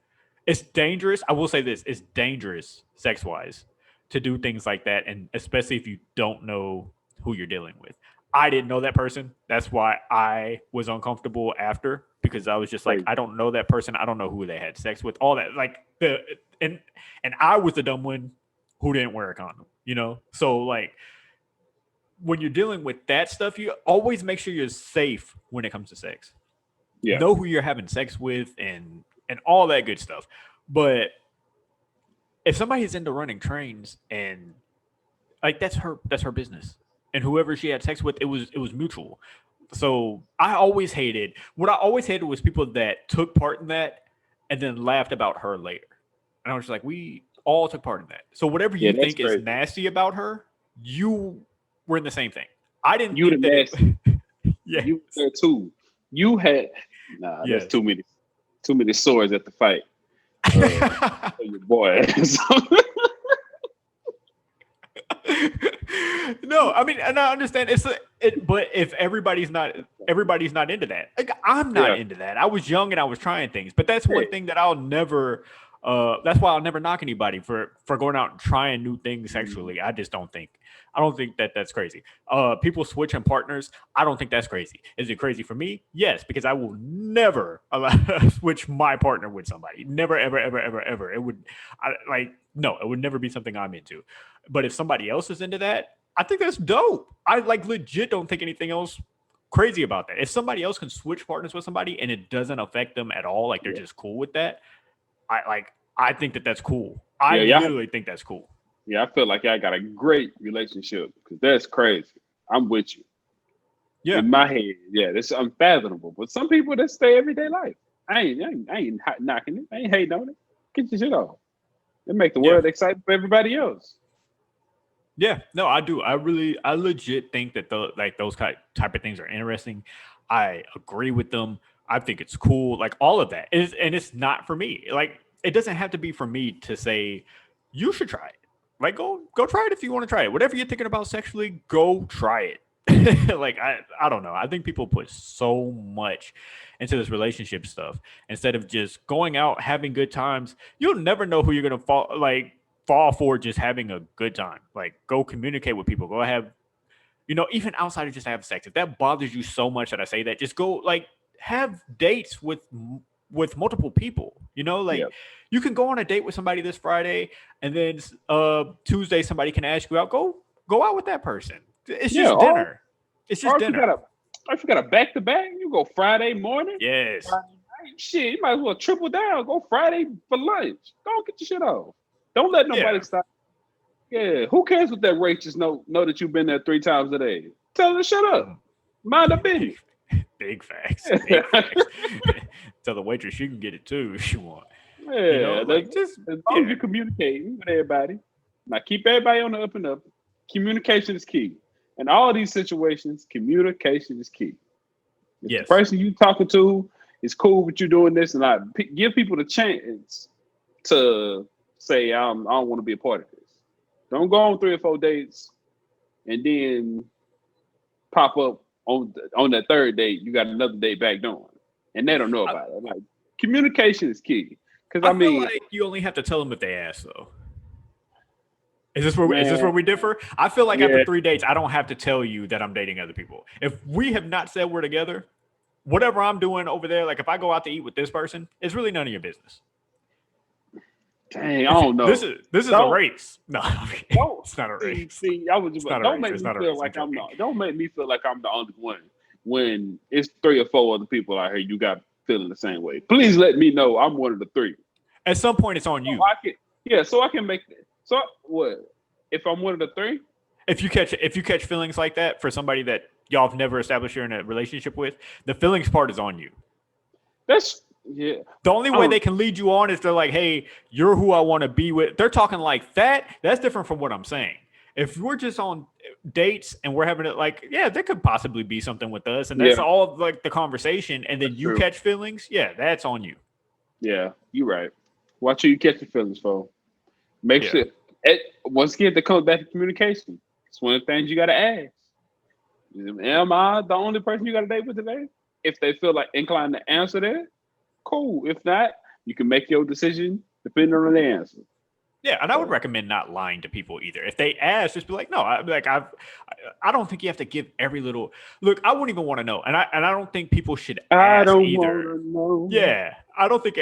S1: It's dangerous. I will say this: it's dangerous, sex-wise, to do things like that, and especially if you don't know who you're dealing with. I didn't know that person. That's why I was uncomfortable after, because I was just like, I don't know that person. I don't know who they had sex with. All that, like and I was the dumb one who didn't wear a condom. You know, so like when you're dealing with that stuff, you always make sure you're safe when it comes to sex.
S2: Yeah.
S1: Know who you're having sex with and all that good stuff. But if somebody's into running trains, and like that's her business. And whoever she had sex with, it was mutual. So what I always hated was people that took part in that and then laughed about her later. And I was just like, we all took part in that. So whatever you think
S2: crazy.
S1: is nasty about her, you were in the same thing. I didn't
S2: You
S1: think
S2: the
S1: that
S2: nasty.
S1: yeah.
S2: You were there too. You had there's too many swords at the fight. For your boy.
S1: No, I mean, and I understand but if everybody's not into that. Like, I'm not into that. I was young and I was trying things, but that's one thing that I'll never. That's why I'll never knock anybody for going out and trying new things sexually. I don't think that that's crazy. People switching partners, I don't think that's crazy. Is it crazy for me? Yes, because I will never switch my partner with somebody. Never, ever, ever, ever, ever. It would, no, it would never be something I'm into. But if somebody else is into that, I think that's dope. I legit don't think anything else crazy about that. If somebody else can switch partners with somebody and it doesn't affect them at all, like they're just cool with that, I think that that's cool. I literally think that's cool.
S2: Yeah, I feel like I got a great relationship because that's crazy. I'm with you. Yeah, in my head, it's unfathomable. But some people that stay everyday life. I ain't knocking it. I ain't hating on it. Get your shit off. It make the world exciting for everybody else.
S1: Yeah, no, I do. I legit think that those type of things are interesting. I agree with them. I think it's cool. Like all of that. And it's not for me. Like it doesn't have to be for me to say you should try it. Like go try it if you want to try it. Whatever you're thinking about sexually, go try it. Like I don't know. I think people put so much into this relationship stuff instead of just going out having good times. You'll never know who you're gonna fall for just having a good time. Like go communicate with people. Go have, even outside of just having sex. If that bothers you so much that I say that, just go have dates with multiple people. You can go on a date with somebody this Friday, and then Tuesday somebody can ask you out. Go out with that person. It's just dinner. It's just dinner.
S2: If you got a back-to-back, you go Friday morning.
S1: Yes.
S2: Friday night, shit, you might as well triple down. Go Friday for lunch. Don't get your shit off. Don't let nobody stop. Yeah, who cares what that waitress know that you've been there 3 times a day? Tell her to shut up. Mind the business.
S1: Big facts. Big facts. Tell the waitress she can get it too if she want.
S2: Yeah, as long as you communicating with everybody. Now keep everybody on the up and up. Communication is key. In all these situations, communication is key. If the person you talking to is cool with you doing this, and give people the chance to say, I don't want to be a part of this. Don't go on 3 or 4 dates and then pop up on that 3rd date. You got another date back doing, and they don't know about it. Like communication is key. Because I mean,
S1: feel like you only have to tell them if they ask, though. Is this where we differ? I feel like
S2: Yeah.
S1: after 3 dates, I don't have to tell you that I'm dating other people. If we have not said we're together, whatever I'm doing over there, like if I go out to eat with this person, it's really none of your business.
S2: Dang, I don't know.
S1: This is a race. No,
S2: Don't
S1: it's not a race.
S2: See, I was just
S1: It's not a
S2: don't
S1: race.
S2: make
S1: It's
S2: me
S1: not a
S2: feel
S1: race.
S2: like
S1: I'm
S2: I'm
S1: joking.
S2: not. Don't make me feel like I'm the only one when it's 3 or 4 other people out here. You got feeling the same way. Please let me know I'm one of the 3.
S1: At some point, it's on you.
S2: So I can make. So what? If I'm one of the 3,
S1: If you catch feelings like that for somebody that y'all have never established you're in a relationship with, the feelings part is on you.
S2: that's yeah.
S1: The only way they can lead you on is they're like, hey, you're who I want to be with. They're talking like that. That's different from what I'm saying. If we're just on dates and we're having it like, yeah, there could possibly be something with us. And that's all like the conversation. And then you catch feelings. Yeah, that's on you.
S2: Yeah, you're right. Watch who you catch your feelings for. Make sure. Once again, to come back to communication. It's one of the things you got to ask. Am I the only person you got to date with today? If they feel like inclined to answer that, cool. If not, you can make your decision depending on the answer.
S1: Yeah, and I would recommend not lying to people either. If they ask, just be like, "No, I don't think you have to give every little look." I wouldn't even want to know, and I don't think people should ask
S2: I don't
S1: either.
S2: want to know.
S1: Yeah, I don't think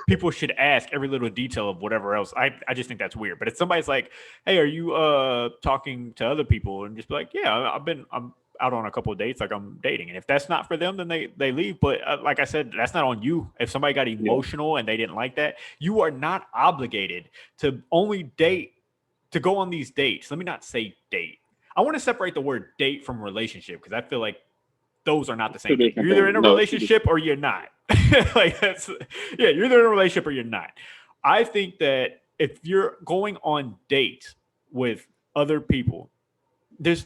S1: people should ask every little detail of whatever else. I just think that's weird. But if somebody's like, "Hey, are you talking to other people?" and just be like, "Yeah, I'm out on a couple of dates, like I'm dating," and if that's not for them, then they leave. But like I said, that's not on you. If somebody got emotional and they didn't like that, you are not obligated to only date to go on these dates. Let me not say date. I want to separate the word date from relationship because I feel like those are not the same thing. You're either in a relationship or you're not. You're either in a relationship or you're not. I think that if you're going on dates with other people, there's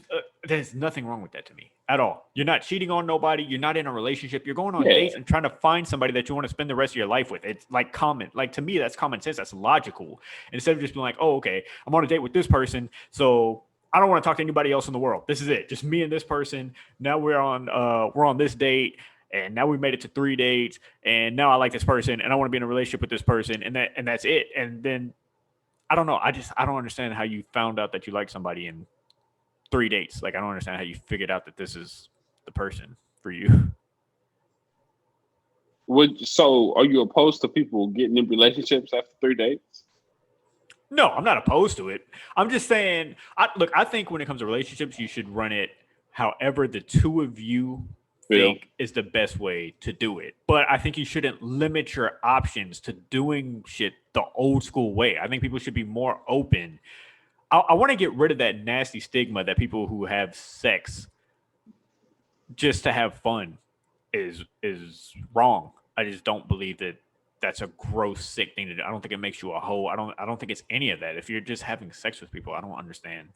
S1: nothing wrong with that to me at all. You're not cheating on nobody. You're not in a relationship. You're going on dates and trying to find somebody that you want to spend the rest of your life with. It's like to me, that's common sense. That's logical. Instead of just being like, oh, okay, I'm on a date with this person, so I don't want to talk to anybody else in the world. This is it. Just me and this person. Now we're on this date, and now we made it to 3 dates, and now I like this person, and I want to be in a relationship with this person, and that's it. And then I don't know. I don't understand how you found out that you like somebody in 3 dates. Like, I don't understand how you figured out that this is the person for you.
S2: So are you opposed to people getting in relationships after 3 dates?
S1: No, I'm not opposed to it. I'm just saying, I think when it comes to relationships, you should run it however the two of you think is the best way to do it. But I think you shouldn't limit your options to doing shit the old school way. I think people should be more open. I want to get rid of that nasty stigma that people who have sex just to have fun is wrong. I just don't believe that that's a gross, sick thing to do. I don't think it makes you a hoe. I don't think it's any of that. If you're just having sex with people, I don't understand.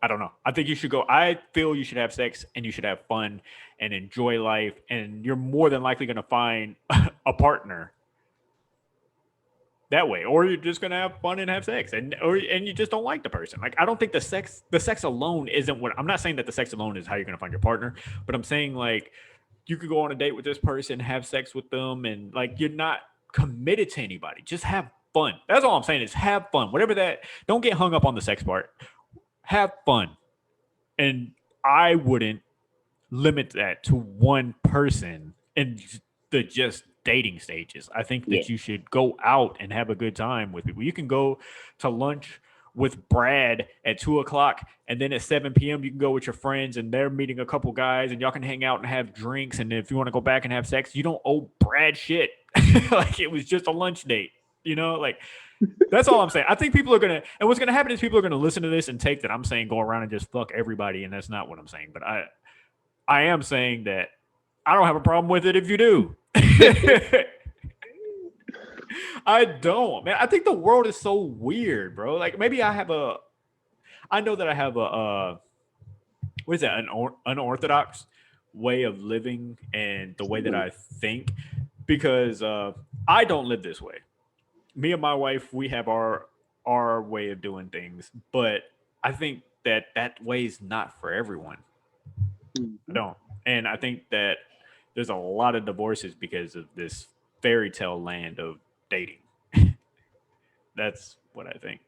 S1: I don't know. I think you should go. I feel you should have sex and you should have fun and enjoy life. And you're more than likely going to find a partner that way, or you're just gonna have fun and have sex, and you just don't like the person. Like, I don't think the sex alone isn't what I'm not saying that the sex alone is how you're gonna find your partner, but I'm saying like you could go on a date with this person, have sex with them, and like you're not committed to anybody. Just have fun. That's all I'm saying is have fun. Whatever that. Don't get hung up on the sex part. Have fun, and I wouldn't limit that to one person and the just dating stages. I think that you should go out and have a good time with people. You can go to lunch with Brad at 2:00, and then at 7 p.m. you can go with your friends and they're meeting a couple guys and y'all can hang out and have drinks. And if you want to go back and have sex, you don't owe Brad shit. Like, it was just a lunch date, like that's all I'm saying. I think people are gonna, and what's gonna happen is people are gonna listen to this and take that I'm saying go around and just fuck everybody, and that's not what I'm saying. But I am saying that I don't have a problem with it if you do. I don't, man. I think the world is so weird, bro. Like, maybe I know that I have what is that, an unorthodox way of living and the way that I think, because I don't live this way. Me and my wife, we have our way of doing things, but I think that way is not for everyone. I don't. And I think that there's a lot of divorces because of this fairy tale land of dating. That's what I think.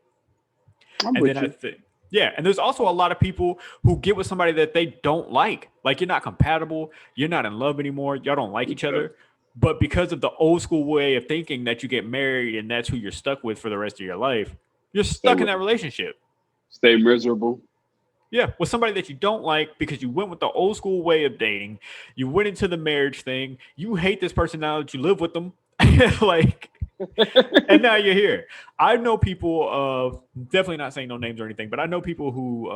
S2: I'm
S1: And
S2: with
S1: then I
S2: you.
S1: think, yeah, and there's also a lot of people who get with somebody that they don't like. Like you're not compatible, you're not in love anymore, y'all don't like each other. But because of the old school way of thinking that you get married and that's who you're stuck with for the rest of your life, you're
S2: Stay
S1: stuck in
S2: with
S1: that
S2: them.
S1: relationship.
S2: Stay miserable.
S1: Yeah, with somebody that you don't like because you went with the old school way of dating. You went into the marriage thing. You hate this person now that you live with them. Like, and now you're here. I know people, definitely not saying no names or anything, but I know people who,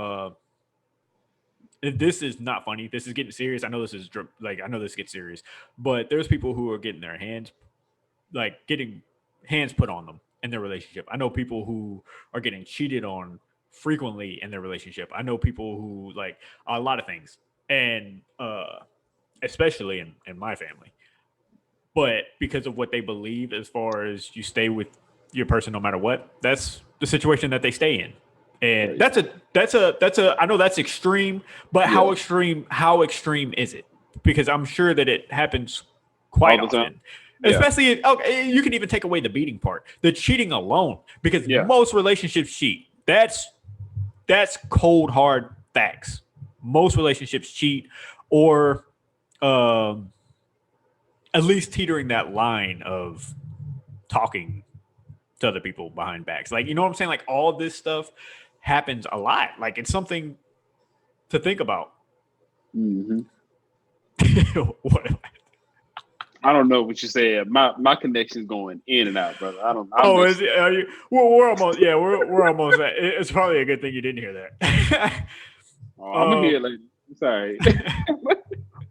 S1: this is not funny. This is getting serious. I know this is like, I know this gets serious, but there's people who are getting their hands, like, getting hands put on them in their relationship. I know people who are getting cheated on frequently in their relationship. I know people who, like, a lot of things. And, especially in my family. But because of what they believe as far as you stay with your person no matter what, that's the situation that they stay in. And
S2: Crazy.
S1: that's a I know that's extreme, but
S2: Yeah,
S1: how extreme is it? Because I'm sure that it happens
S2: all
S1: quite
S2: the time.
S1: often.
S2: Yeah,
S1: Especially, okay, you can even take away the beating part, the cheating alone, because
S2: yeah.
S1: most relationships cheat. That's cold hard facts. Most relationships cheat, or um, at least teetering that line of talking to other people behind backs. Like, you know what I'm saying? Like, all this stuff happens a lot. Like, it's something to think about.
S2: Hmm.
S1: What?
S2: I don't know what you said. My connection's going in and out, brother. I don't. I
S1: Oh,
S2: miss.
S1: are you? We're almost. Yeah, we're almost. It's probably a good thing you didn't hear that.
S2: Oh, I'm gonna hear
S1: um,
S2: it later. Sorry.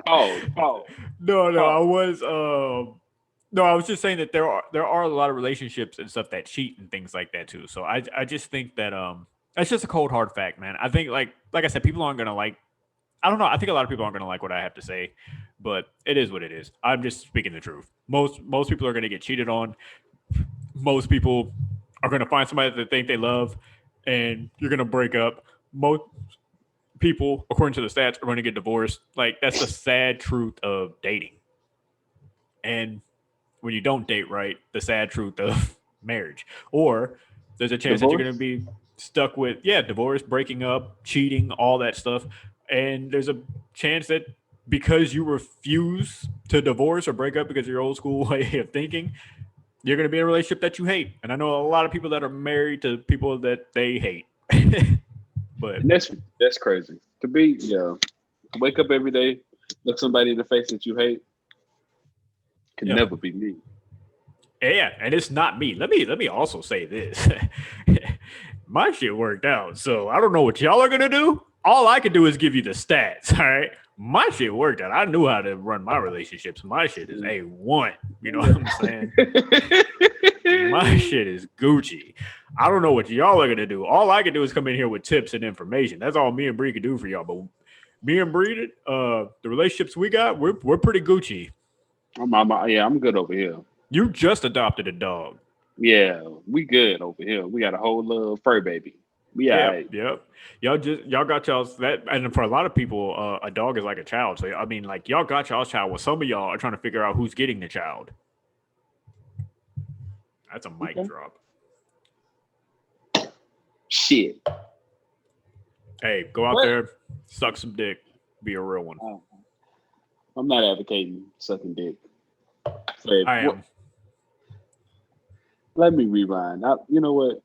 S2: Pause. Pause.
S1: no,
S2: Pause.
S1: no, I was just saying that there are a lot of relationships and stuff that cheat and things like that too. So I just think that that's just a cold hard fact, man. I think like I said, people aren't gonna like. I don't know. I think a lot of people aren't gonna like what I have to say, but it is what it is. I'm just speaking the truth. Most people are gonna get cheated on. Most people are gonna find somebody that they think they love, and you're gonna break up. Most people, according to the stats, are going to get divorced. Like, that's the sad truth of dating. And when you don't date right, the sad truth of marriage. Or there's a chance that you're going to
S2: Divorce.
S1: be stuck with, yeah, divorce, breaking up, cheating, all that stuff. And there's a chance that because you refuse to divorce or break up because of your old school way of thinking, you're going to be in a relationship that you hate. And I know a lot of people that are married to people that they hate. But
S2: And that's crazy. To be to wake up every day, look somebody in the face that you hate, can
S1: yeah,
S2: never be me.
S1: yeah, and it's not me. Let me also say this. My shit worked out, so I don't know what y'all are gonna do. All I can do is give you the stats. All right, my shit worked out. I knew how to run my relationships. My shit is A1. You know what I'm saying? My shit is Gucci. I don't know what y'all are gonna do. All I can do is come in here with tips and information. That's all me and Bree can do for y'all. But me and Bree, the relationships we got, we're pretty Gucci.
S2: I'm good over here.
S1: You just adopted a dog.
S2: Yeah, we good over here. We got a whole little fur baby. We all
S1: Yep,
S2: right.
S1: yep. Y'all got y'all's that, and for a lot of people, a dog is like a child. So I mean, like y'all got y'all's child. Well, some of y'all are trying to figure out who's getting the child. That's a mic
S2: Okay.
S1: drop.
S2: Shit.
S1: Hey, go out
S2: What?
S1: there, suck some dick, be a real one.
S2: Uh, I'm not advocating sucking dick. Say,
S1: I am.
S2: let me rewind. You know what?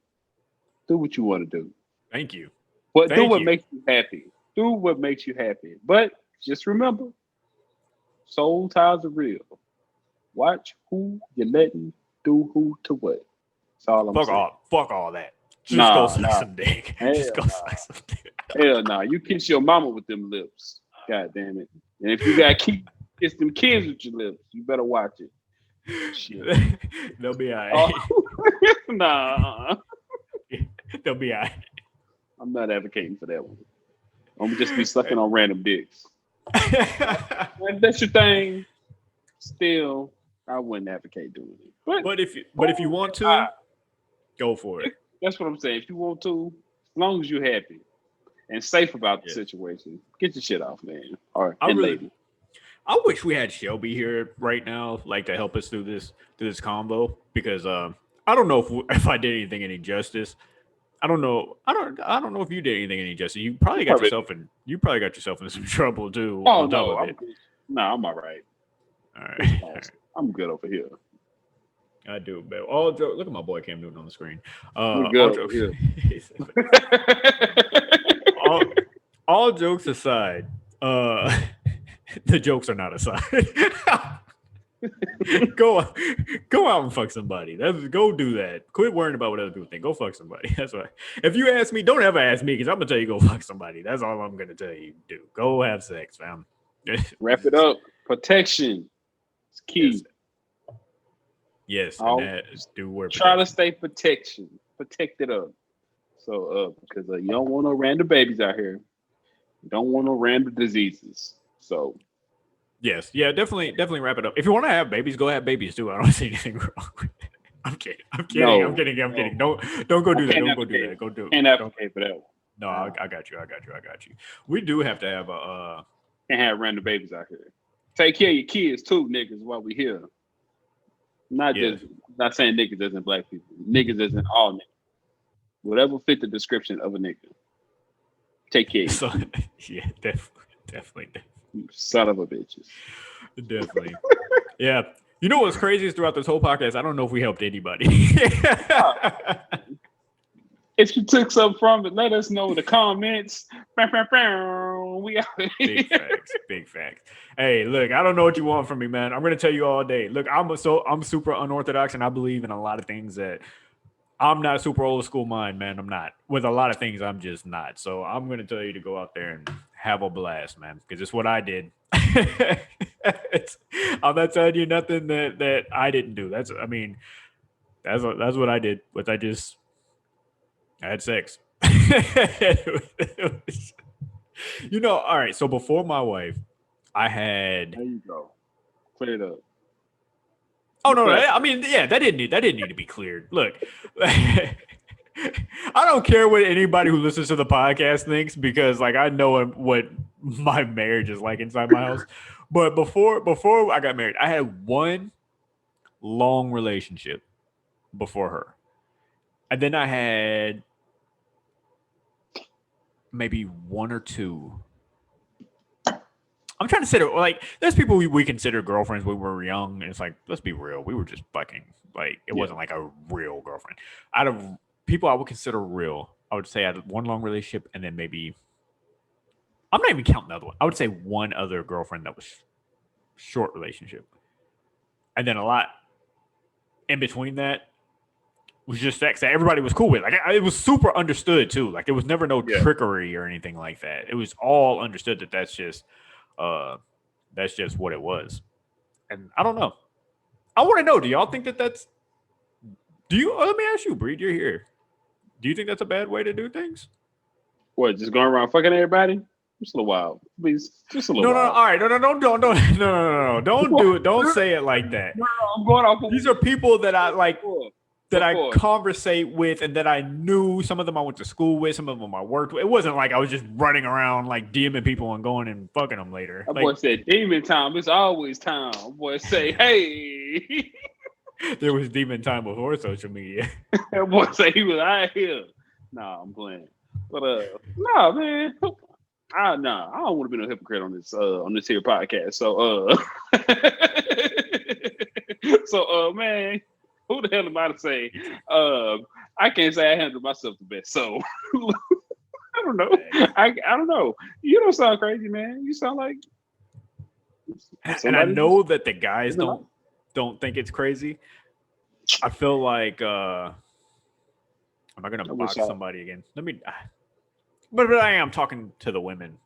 S2: Do what you want to do.
S1: Thank you.
S2: But do
S1: Thank
S2: what
S1: you.
S2: makes you happy. Do what makes you happy. But just remember, soul ties are real. Watch who you're letting do who to what. That's all I'm saying.
S1: Fuck all that. Just go
S2: Nah,
S1: suck
S2: nah.
S1: some dick.
S2: Hell
S1: Just go
S2: nah.
S1: suck some dick.
S2: Hell nah. You kiss your mama with them lips. God damn it. And if you got kiss them kids with your lips, you better watch it. Shit.
S1: They'll be all right.
S2: Oh, nah.
S1: They'll be all right.
S2: I'm not advocating for that one. I'm gonna just be sucking on random dicks. If that's your thing, still, I wouldn't advocate doing it.
S1: but if you want to, go for it.
S2: That's what I'm saying. If you want to, as long as you're happy and safe about the
S1: Yeah.
S2: situation, get your shit off, man. Or
S1: I
S2: and
S1: really-
S2: lady.
S1: I wish we had Shelby here right now, like to help us through this combo, because I don't know if I did anything any justice. I don't know. I don't know if you did anything any justice. You probably got yourself in. You probably got yourself in some trouble too.
S2: Oh
S1: on top
S2: no,
S1: of
S2: I'm
S1: it.
S2: good. No, I'm all right.
S1: All right. All right.
S2: I'm good over here.
S1: I do, but all jokes. Look at my boy Cam Newton on the screen.
S2: We're
S1: All
S2: good
S1: jokes.
S2: over
S1: all jokes aside, the jokes are not aside. go out and fuck somebody. Go do that. Quit worrying about what other people think. Go fuck somebody. That's why. If you ask me, don't ever ask me because I'm gonna tell you go fuck somebody. That's all I'm gonna tell you. Do go have sex, fam.
S2: Wrap it up. Protection is key.
S1: Yes,
S2: I'll
S1: and that is do wear
S2: Try to
S1: protection.
S2: stay protected up. So because you don't want no random babies out here. You don't want no random diseases. So
S1: Yes, yeah, definitely wrap it up. If you want to have babies, go have babies too. I don't see anything wrong with it. I'm kidding. I'm kidding.
S2: No,
S1: I'm kidding. I'm
S2: no.
S1: kidding. Don't go do that.
S2: can't
S1: Don't go do
S2: advocate.
S1: that. Go do it.
S2: can't
S1: Don't-
S2: advocate for that one.
S1: No, I got you. We do have to have a
S2: Can't have random babies out here. Take care of your kids too, niggas, while we here. Not saying niggas isn't black people. Niggas isn't all niggas. Whatever fit the description of a nigga. Take care of
S1: so yeah, definitely.
S2: you son of a bitches.
S1: Definitely. Yeah. You know what's crazy is throughout this whole podcast, I don't know if we helped anybody.
S2: If you took something from it, let us know in the comments. We out
S1: Big facts. Big facts. Hey, look, I don't know what you want from me, man. I'm gonna tell you all day. Look, I'm super unorthodox, and I believe in a lot of things that I'm not super old school mind, man. I'm not. With a lot of things, I'm just not. So I'm gonna tell you to go out there and have a blast, man, because it's what I did. I'm not telling you nothing that I didn't do. That's what I did. I had sex. All right. So before my wife, I had.
S2: There you go. Clear it up.
S1: Oh no! I mean, yeah, that didn't need to be cleared. Look, I don't care what anybody who listens to the podcast thinks because, like, I know what my marriage is like inside my house. But before I got married, I had one long relationship before her, and then I had maybe one or two. I'm trying to say, like, there's people we consider girlfriends when we were young, and it's like, let's be real, we were just fucking. Like, it wasn't like a real girlfriend. Out of people I would consider real, I would say I had one long relationship, and then maybe I'm not even counting the other one. I would say one other girlfriend that was short relationship, and then a lot in between that was just sex that everybody was cool with. Like, it was super understood too. Like, there was never no trickery or anything like that. It was all understood that that's just what it was. And I don't know. I want to know. Do y'all think that's? Let me ask you, Breed. You're here. Do you think that's a bad way to do things?
S2: What? Just going around fucking everybody? Just a little wild. Please, just a little.
S1: No.
S2: wild.
S1: All right. No. Don't do it. Don't say it like that.
S2: No, I'm going off.
S1: These are people that I like. That I
S2: Before.
S1: conversate with and that I knew. Some of them I went to school with, some of them I worked with. It wasn't like I was just running around like DMing people and going and fucking them later.
S2: That
S1: Like,
S2: boy said, "Demon time. It's always time." Boy say, "Hey."
S1: there was demon time before social media.
S2: That boy say he was out here. Nah, I'm playing. But nah, man. I don't want to be no hypocrite on this here podcast. So man. Who the hell am I to say? I can't say I handled myself the best. So I don't know. I don't know. You don't sound crazy, man. You sound like.
S1: And I know that the guys don't think it's crazy. I feel like am I gonna box somebody again? Let me. But I am talking to the women.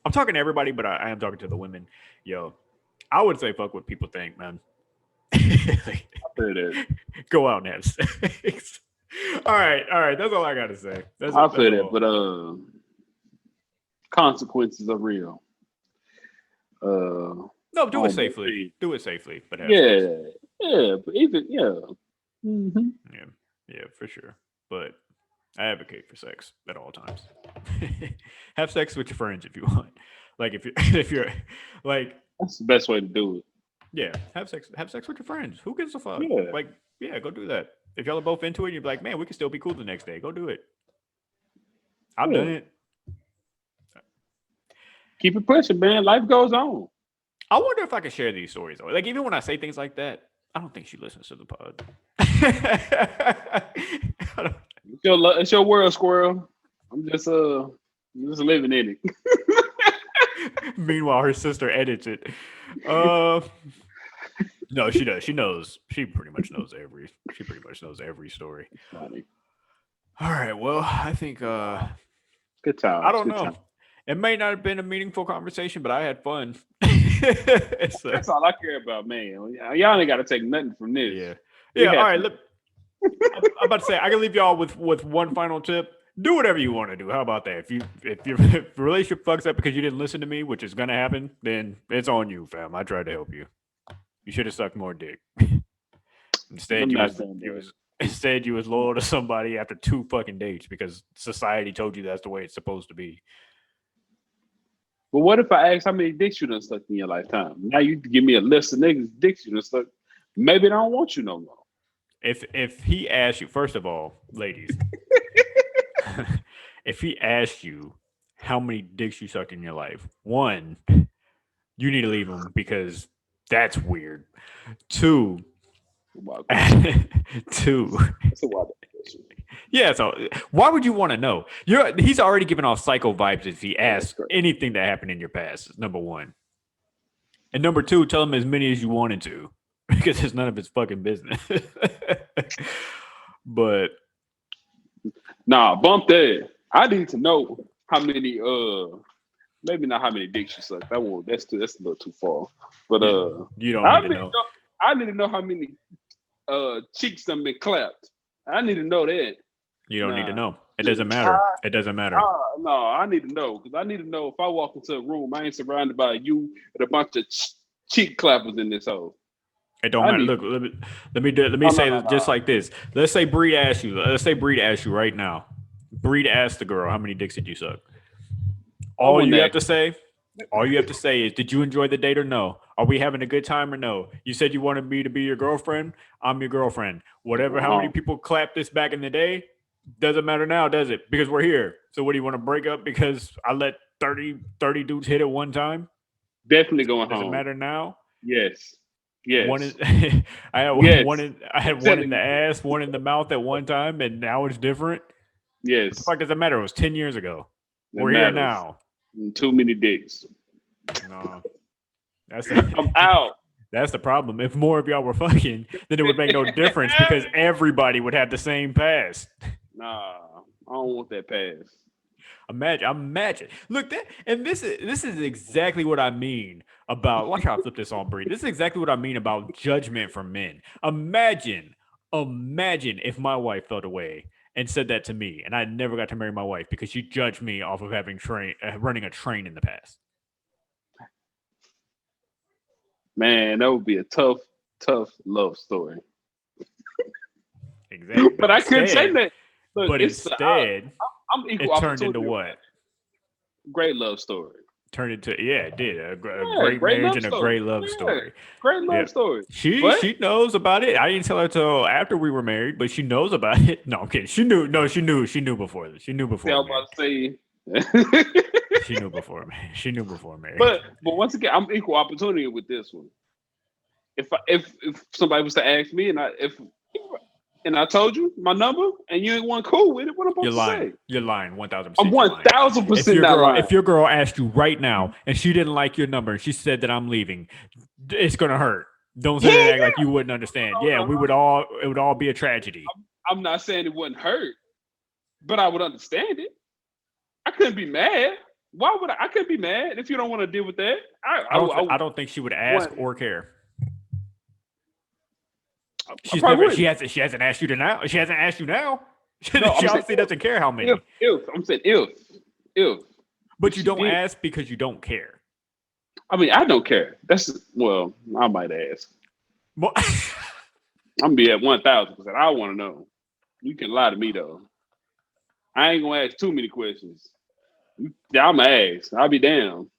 S1: I'm talking to everybody, but I am talking to the women. Yo, I would say fuck what people think, man. Go out and have sex. All right. That's all I gotta say.
S2: I feel that, but consequences are real.
S1: No, do it safely. Do it safely, but have
S2: sex. But even
S1: yeah, for sure. But I advocate for sex at all times. Have sex with your friends if you want. Like if you're like,
S2: that's the best way to do it.
S1: Yeah, have sex with your friends. Who gives a fuck?
S2: Yeah.
S1: Like, yeah, go do that. If y'all are both into it, you'd be like, man, we can still be cool the next day. Go do it. I've
S2: Yeah.
S1: done it.
S2: Keep it pushing, man. Life goes on.
S1: I wonder if I can share these stories though. Like even when I say things like that, I don't think she listens to the pod.
S2: It's your world, squirrel. I'm just living in it.
S1: Meanwhile, her sister edits it. No, she does. She knows. She pretty much knows every story.
S2: Funny.
S1: All right. Well, I think
S2: Good time.
S1: I don't know. It may not have been a meaningful conversation, but I had fun. So,
S2: That's all I care about, man. Y'all ain't got to take nothing from this.
S1: yeah.
S2: We
S1: Yeah.
S2: had
S1: All right.
S2: fun.
S1: Look, I'm about to say I can leave y'all with one final tip. Do whatever you want to do. How about that? If your relationship fucks up because you didn't listen to me, which is gonna happen, then it's on you, fam. I tried to help you. You should have sucked more dick. Instead,
S2: I'm
S1: you
S2: not
S1: was,
S2: saying
S1: you
S2: that.
S1: was instead you was loyal to somebody after 2 fucking dates because society told you that's the way it's supposed to be.
S2: But what if I ask how many dicks you done sucked in your lifetime? Now you give me a list of niggas dicks you done sucked. Maybe they don't want you no more.
S1: If he asks you, first of all, ladies, if he asks you how many dicks you sucked in your life, one, you need to leave him because that's weird. Two,
S2: Wow,
S1: two.
S2: that's a wild question.
S1: Yeah, so why would you want to know? He's already giving off psycho vibes if he asks
S2: correct.
S1: anything that happened in your past. Number one. And number two, tell him as many as you wanted to. Because it's none of his fucking business. But
S2: Nah, bump that. I need to know how many maybe not how many dicks you sucked. That's a little too far. But
S1: you don't
S2: I
S1: need to know.
S2: I need to know how many cheeks done been clapped. I need to know that.
S1: You don't need to
S2: Nah.
S1: know. It doesn't matter. It doesn't matter.
S2: No, I need to know because I need to know if I walk into a room, I ain't surrounded by you and a bunch of cheek clappers in this hole.
S1: It don't
S2: I
S1: matter.
S2: need-
S1: Look, let me say this just like this. Let's say Breed asked you. Let's say Breed asked you right now. Breed asked the girl, how many dicks did you suck? All
S2: wouldn't
S1: you
S2: ask.
S1: have to say, is, did you enjoy the date or no? Are we having a good time or no? You said you wanted me to be your girlfriend. I'm your girlfriend. Whatever. How many people clapped this back in the day? Doesn't matter now, does it? Because we're here. So what do you want to break up because I let 30 dudes hit at one time?
S2: Definitely going
S1: Doesn't
S2: home.
S1: matter now.
S2: Yes. Yes.
S1: One I had
S2: Yes.
S1: one in the ass, one in the mouth at one time, and now it's different.
S2: Yes.
S1: The fuck does it matter? It was 10 years ago.
S2: It
S1: We're here
S2: matters.
S1: now.
S2: Too many dicks.
S1: No,
S2: I'm out.
S1: that's the problem. If more of y'all were fucking, then it would make no difference because everybody would have the same pass.
S2: Nah, I don't want that pass.
S1: Imagine. Look, this is exactly what I mean about. Watch how I flip this on, Bree. This is exactly what I mean about judgment from men. Imagine if my wife felt away and said that to me, and I never got to marry my wife because she judged me off of having running a train in the past.
S2: Man, that would be a tough love story.
S1: Exactly.
S2: But I couldn't say that. Look,
S1: But
S2: it's
S1: instead,
S2: I'm
S1: it
S2: equal
S1: turned into
S2: opportunity.
S1: what?
S2: Great love story.
S1: Turned into it did a great
S2: great
S1: marriage
S2: love
S1: and a
S2: story.
S1: great love
S2: Yeah.
S1: story.
S2: Great love
S1: Yeah.
S2: story.
S1: She knows about it. I didn't tell her till after we were married, but she knows about it. No, I'm kidding. She knew. No, she knew before this. She knew before.
S2: See, I was
S1: marriage.
S2: about to say.
S1: She knew before me. She knew before marriage.
S2: But once again, I'm equal opportunity with this one. If somebody was to ask me and I told you my number and you ain't one cool with it, what am I
S1: You're
S2: supposed to
S1: lying.
S2: say?
S1: You're lying. 1,000%.
S2: I'm 1,000% not lying.
S1: If your girl asked you right now and she didn't like your number and she said that I'm leaving, it's gonna hurt. Don't say that like you wouldn't understand. Yeah, it would all be a tragedy.
S2: I'm not saying it wouldn't hurt, but I would understand it. I couldn't be mad. Why would I couldn't be mad if you don't want to deal with that.
S1: I don't think she would ask or care. She's
S2: probably
S1: never.
S2: wouldn't.
S1: She hasn't asked you to now. She hasn't asked you now. She
S2: No, I'm saying
S1: obviously doesn't care how many.
S2: I'm saying if.
S1: But you
S2: she
S1: don't
S2: did.
S1: ask because you don't care.
S2: I mean, I don't care. I might ask.
S1: Well,
S2: I'm gonna be at 1,000%. I want to know. You can lie to me though. I ain't gonna ask too many questions. I'm gonna ask. I'll be down.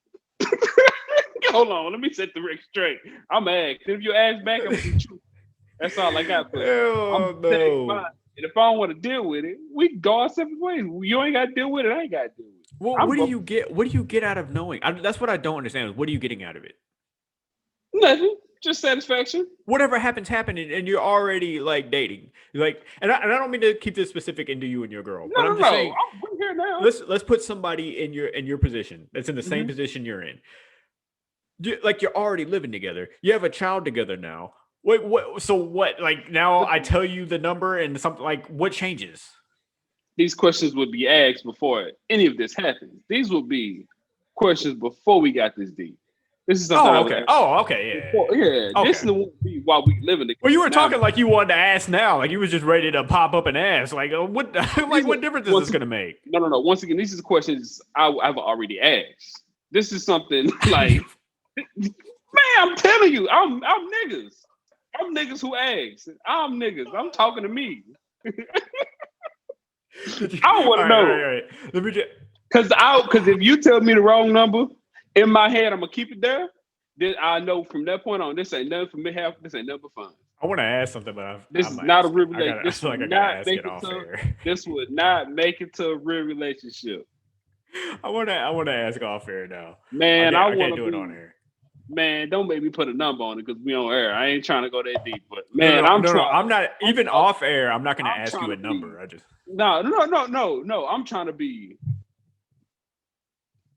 S2: Hold on, let me set the record straight. I'm gonna ask. If you ask back, I'm gonna be true. That's all I got for you.
S1: Oh
S2: I'm saying
S1: no.
S2: mine. And if I don't want to deal with it, we can go our separate ways. You ain't got to deal with it. I ain't got to deal with it.
S1: Well, what do you get? What do you get out of knowing? That's what I don't understand. Is what are you getting out of it?
S2: Nothing. Just satisfaction.
S1: Whatever happens, and you're already like dating. Like, and I don't mean to keep this specific into you and your girl, but I'm just saying.
S2: I'm here now.
S1: Let's put somebody in your position that's in the same position you're in. Like you're already living together. You have a child together now. Wait, what? So what? Like now I tell you the number and something like what changes?
S2: These questions would be asked before any of this happened. These would be questions before we got this deep. This is something.
S1: Okay.
S2: Yeah.
S1: Okay.
S2: This would be while we living together.
S1: Well, you were talking like you wanted to ask now, like you was just ready to pop up and ask. Like, what? Like, what difference is this gonna make?
S2: No. Once again, these are questions I've already asked. This is something like, man, I'm telling you, I'm niggas. I'm niggas who ask. I'm niggas. I'm talking to me. I want to know.
S1: Right. Let me just.
S2: Because if you tell me the wrong number, in my head, I'm gonna keep it there. Then I know from that point on, this ain't nothing for me. This ain't nothing but fun.
S1: I want to ask something, but
S2: this is not a real relationship.
S1: This would not make it to.
S2: This would not make it to a real relationship.
S1: I want to ask off air now.
S2: Man, I want to
S1: do it on air.
S2: Man, don't make me put a number on it because we on air. I ain't trying to go that deep, but
S1: man, I'm not even off air. I'm not going to ask you a number.
S2: No. I'm trying to be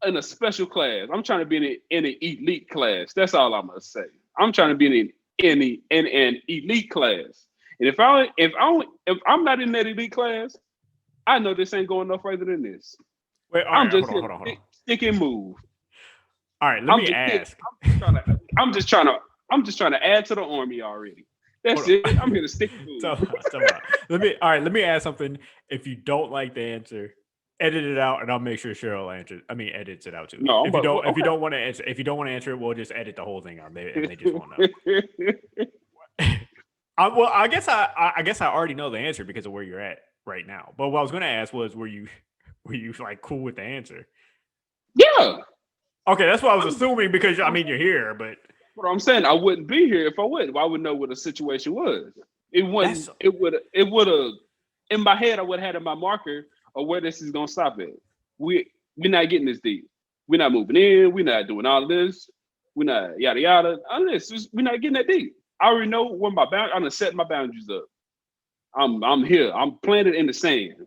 S2: in a special class. I'm trying to be in an elite class. That's all I'm gonna say. I'm trying to be in an elite class. And if I'm not in that elite class, I know this ain't going no further than this.
S1: Wait,
S2: I'm just hold on. Stick and move.
S1: All right, let me ask.
S2: I'm just trying to add to the army already. That's it. I'm here to stick and move.
S1: Let me ask something. If you don't like the answer, edit it out, and I'll make sure Cheryl edits it out too.
S2: No,
S1: if you don't want to answer it, we'll just edit the whole thing out. They just won't know. Well, I guess I already know the answer because of where you're at right now. But what I was going to ask was, were you like cool with the answer?
S2: Yeah.
S1: Okay, that's what I was assuming because you're here, but
S2: what I'm saying, I wouldn't be here if I wouldn't. I would know what the situation was. It would have in my head. I would have had in my marker of where this is gonna stop at. We're not getting this deep. We're not moving in. We're not doing all this. We're not yada yada. We're not getting that deep. I already know where I'm gonna set my boundaries up. I'm here. I'm planted in the sand.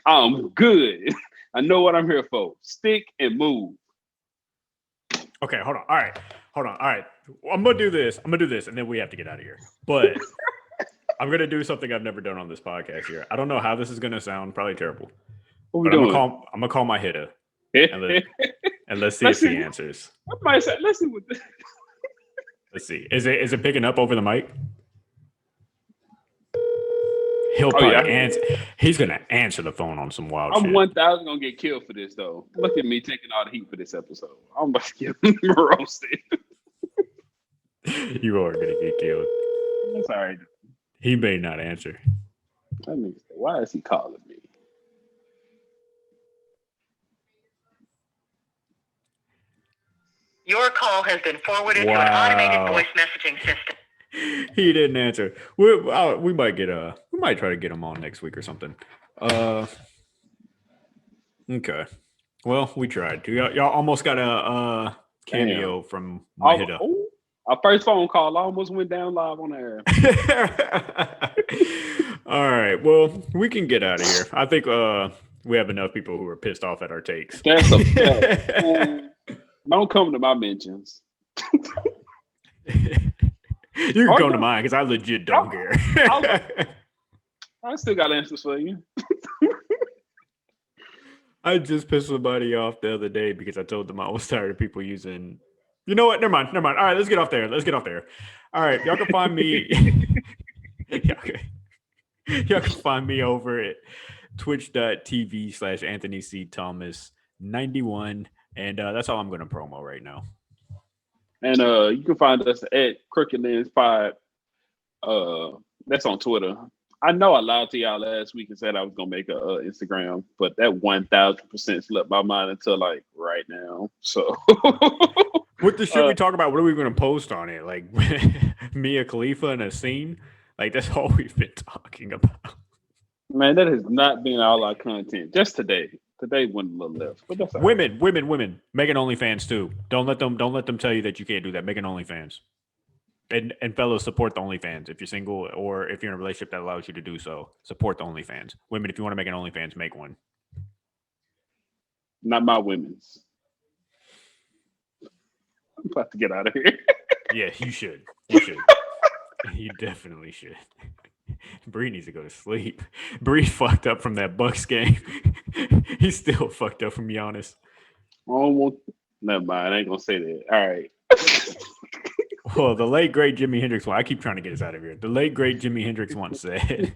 S2: I'm good. I know what I'm here for. Stick and move.
S1: Okay, hold on. All right. I'm gonna do this, and then we have to get out of here. But I'm gonna do something I've never done on this podcast here. I don't know how this is gonna sound. Probably terrible.
S2: What we doing?
S1: I'm gonna call my hitter, and let's see if he answers.
S2: I might say, let's see what.
S1: Let's see. Is it picking up over the mic? He'll probably answer. He's gonna answer the phone on some wild shit.
S2: I'm 1,000 gonna get killed for this though. Look at me taking all the heat for this episode. I'm about to get roasted.
S1: You are gonna get killed.
S2: That's all right.
S1: He may not answer.
S2: Let me say, why is he calling me?
S3: Your call has been forwarded to an automated voice messaging system.
S1: He didn't answer. We might try to get him on next week or something. Okay. Well, we tried. Y'all almost got a cameo from my hitter.
S2: Our first phone call almost went down live on the air.
S1: All right. Well, we can get out of here. I think we have enough people who are pissed off at our takes.
S2: That's a fact. Don't come to my mentions.
S1: You can come to mine because I legit don't care.
S2: I still got answers for you.
S1: I just pissed somebody off the other day because I told them I was tired of people using. You know what? Never mind. All right, let's get off there. All right, y'all can find me. Y'all can find me over at twitch.tv/Anthony C. Thomas 91, and that's all I'm going to promo right now.
S2: And you can find us at Crooked Lens Pod. That's on Twitter. I know I lied to y'all last week and said I was gonna make a Instagram, but that 1,000% slipped my mind until like right now. So
S1: What the shit we talk about? What are we going to post on it? Like Mia Khalifa in a scene? Like that's all we've been talking about.
S2: Man, that has not been all our content. Just today. Today went a little left. But that's all right.
S1: Women. Make an OnlyFans too. Don't let them tell you that you can't do that. Make an OnlyFans. And fellows, support the OnlyFans. If you're single or if you're in a relationship that allows you to do so, support the OnlyFans. Women, if you want to make an OnlyFans, make one.
S2: Not my women's. I'm about to get out of here.
S1: Yeah, you should. You should. You definitely should. Bree needs to go to sleep. Bree fucked up from that Bucks game. He's still fucked up from Giannis.
S2: Never mind. I ain't gonna say that. All right.
S1: Well, the late great Jimi Hendrix. Well, I keep trying to get us out of here. The late great Jimi Hendrix once said,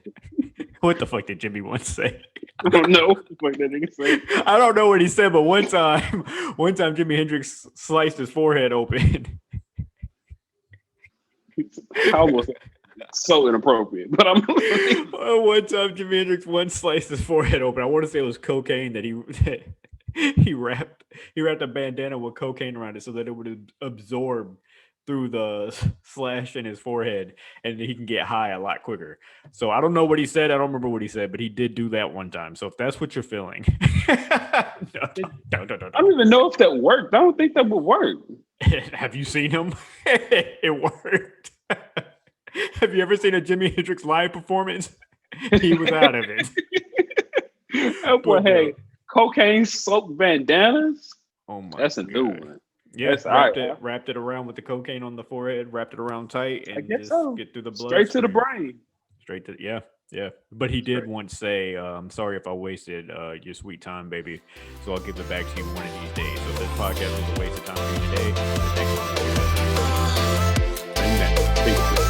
S1: "What the fuck did Jimmy once say?"
S2: I don't know what that nigga say.
S1: I don't know what he said, but one time Jimi Hendrix sliced his forehead open.
S2: Almost so inappropriate, but I'm.
S1: One time Jimi Hendrix once sliced his forehead open. I want to say it was cocaine that he wrapped a bandana with cocaine around it so that it would absorb through the slash in his forehead and he can get high a lot quicker. So I don't know what he said. I don't remember what he said, but he did do that one time. So if that's what you're feeling, no.
S2: I don't even know if that worked. I don't think that would work.
S1: Have you seen him? It worked. Have you ever seen a Jimi Hendrix live performance? He was out of it.
S2: That boy had cocaine soaked bandanas.
S1: Oh my!
S2: That's a
S1: God.
S2: new one.
S1: Yes,
S2: That's
S1: wrapped it around with the cocaine on the forehead, wrapped it around tight, and just get through the blood.
S2: Straight to the brain.
S1: Straight to yeah. But he did once say, "I'm sorry if I wasted your sweet time, baby. So I'll give it back to you one of these days." So this podcast was a waste of time for you today. Thanks for listening.
S2: Amen.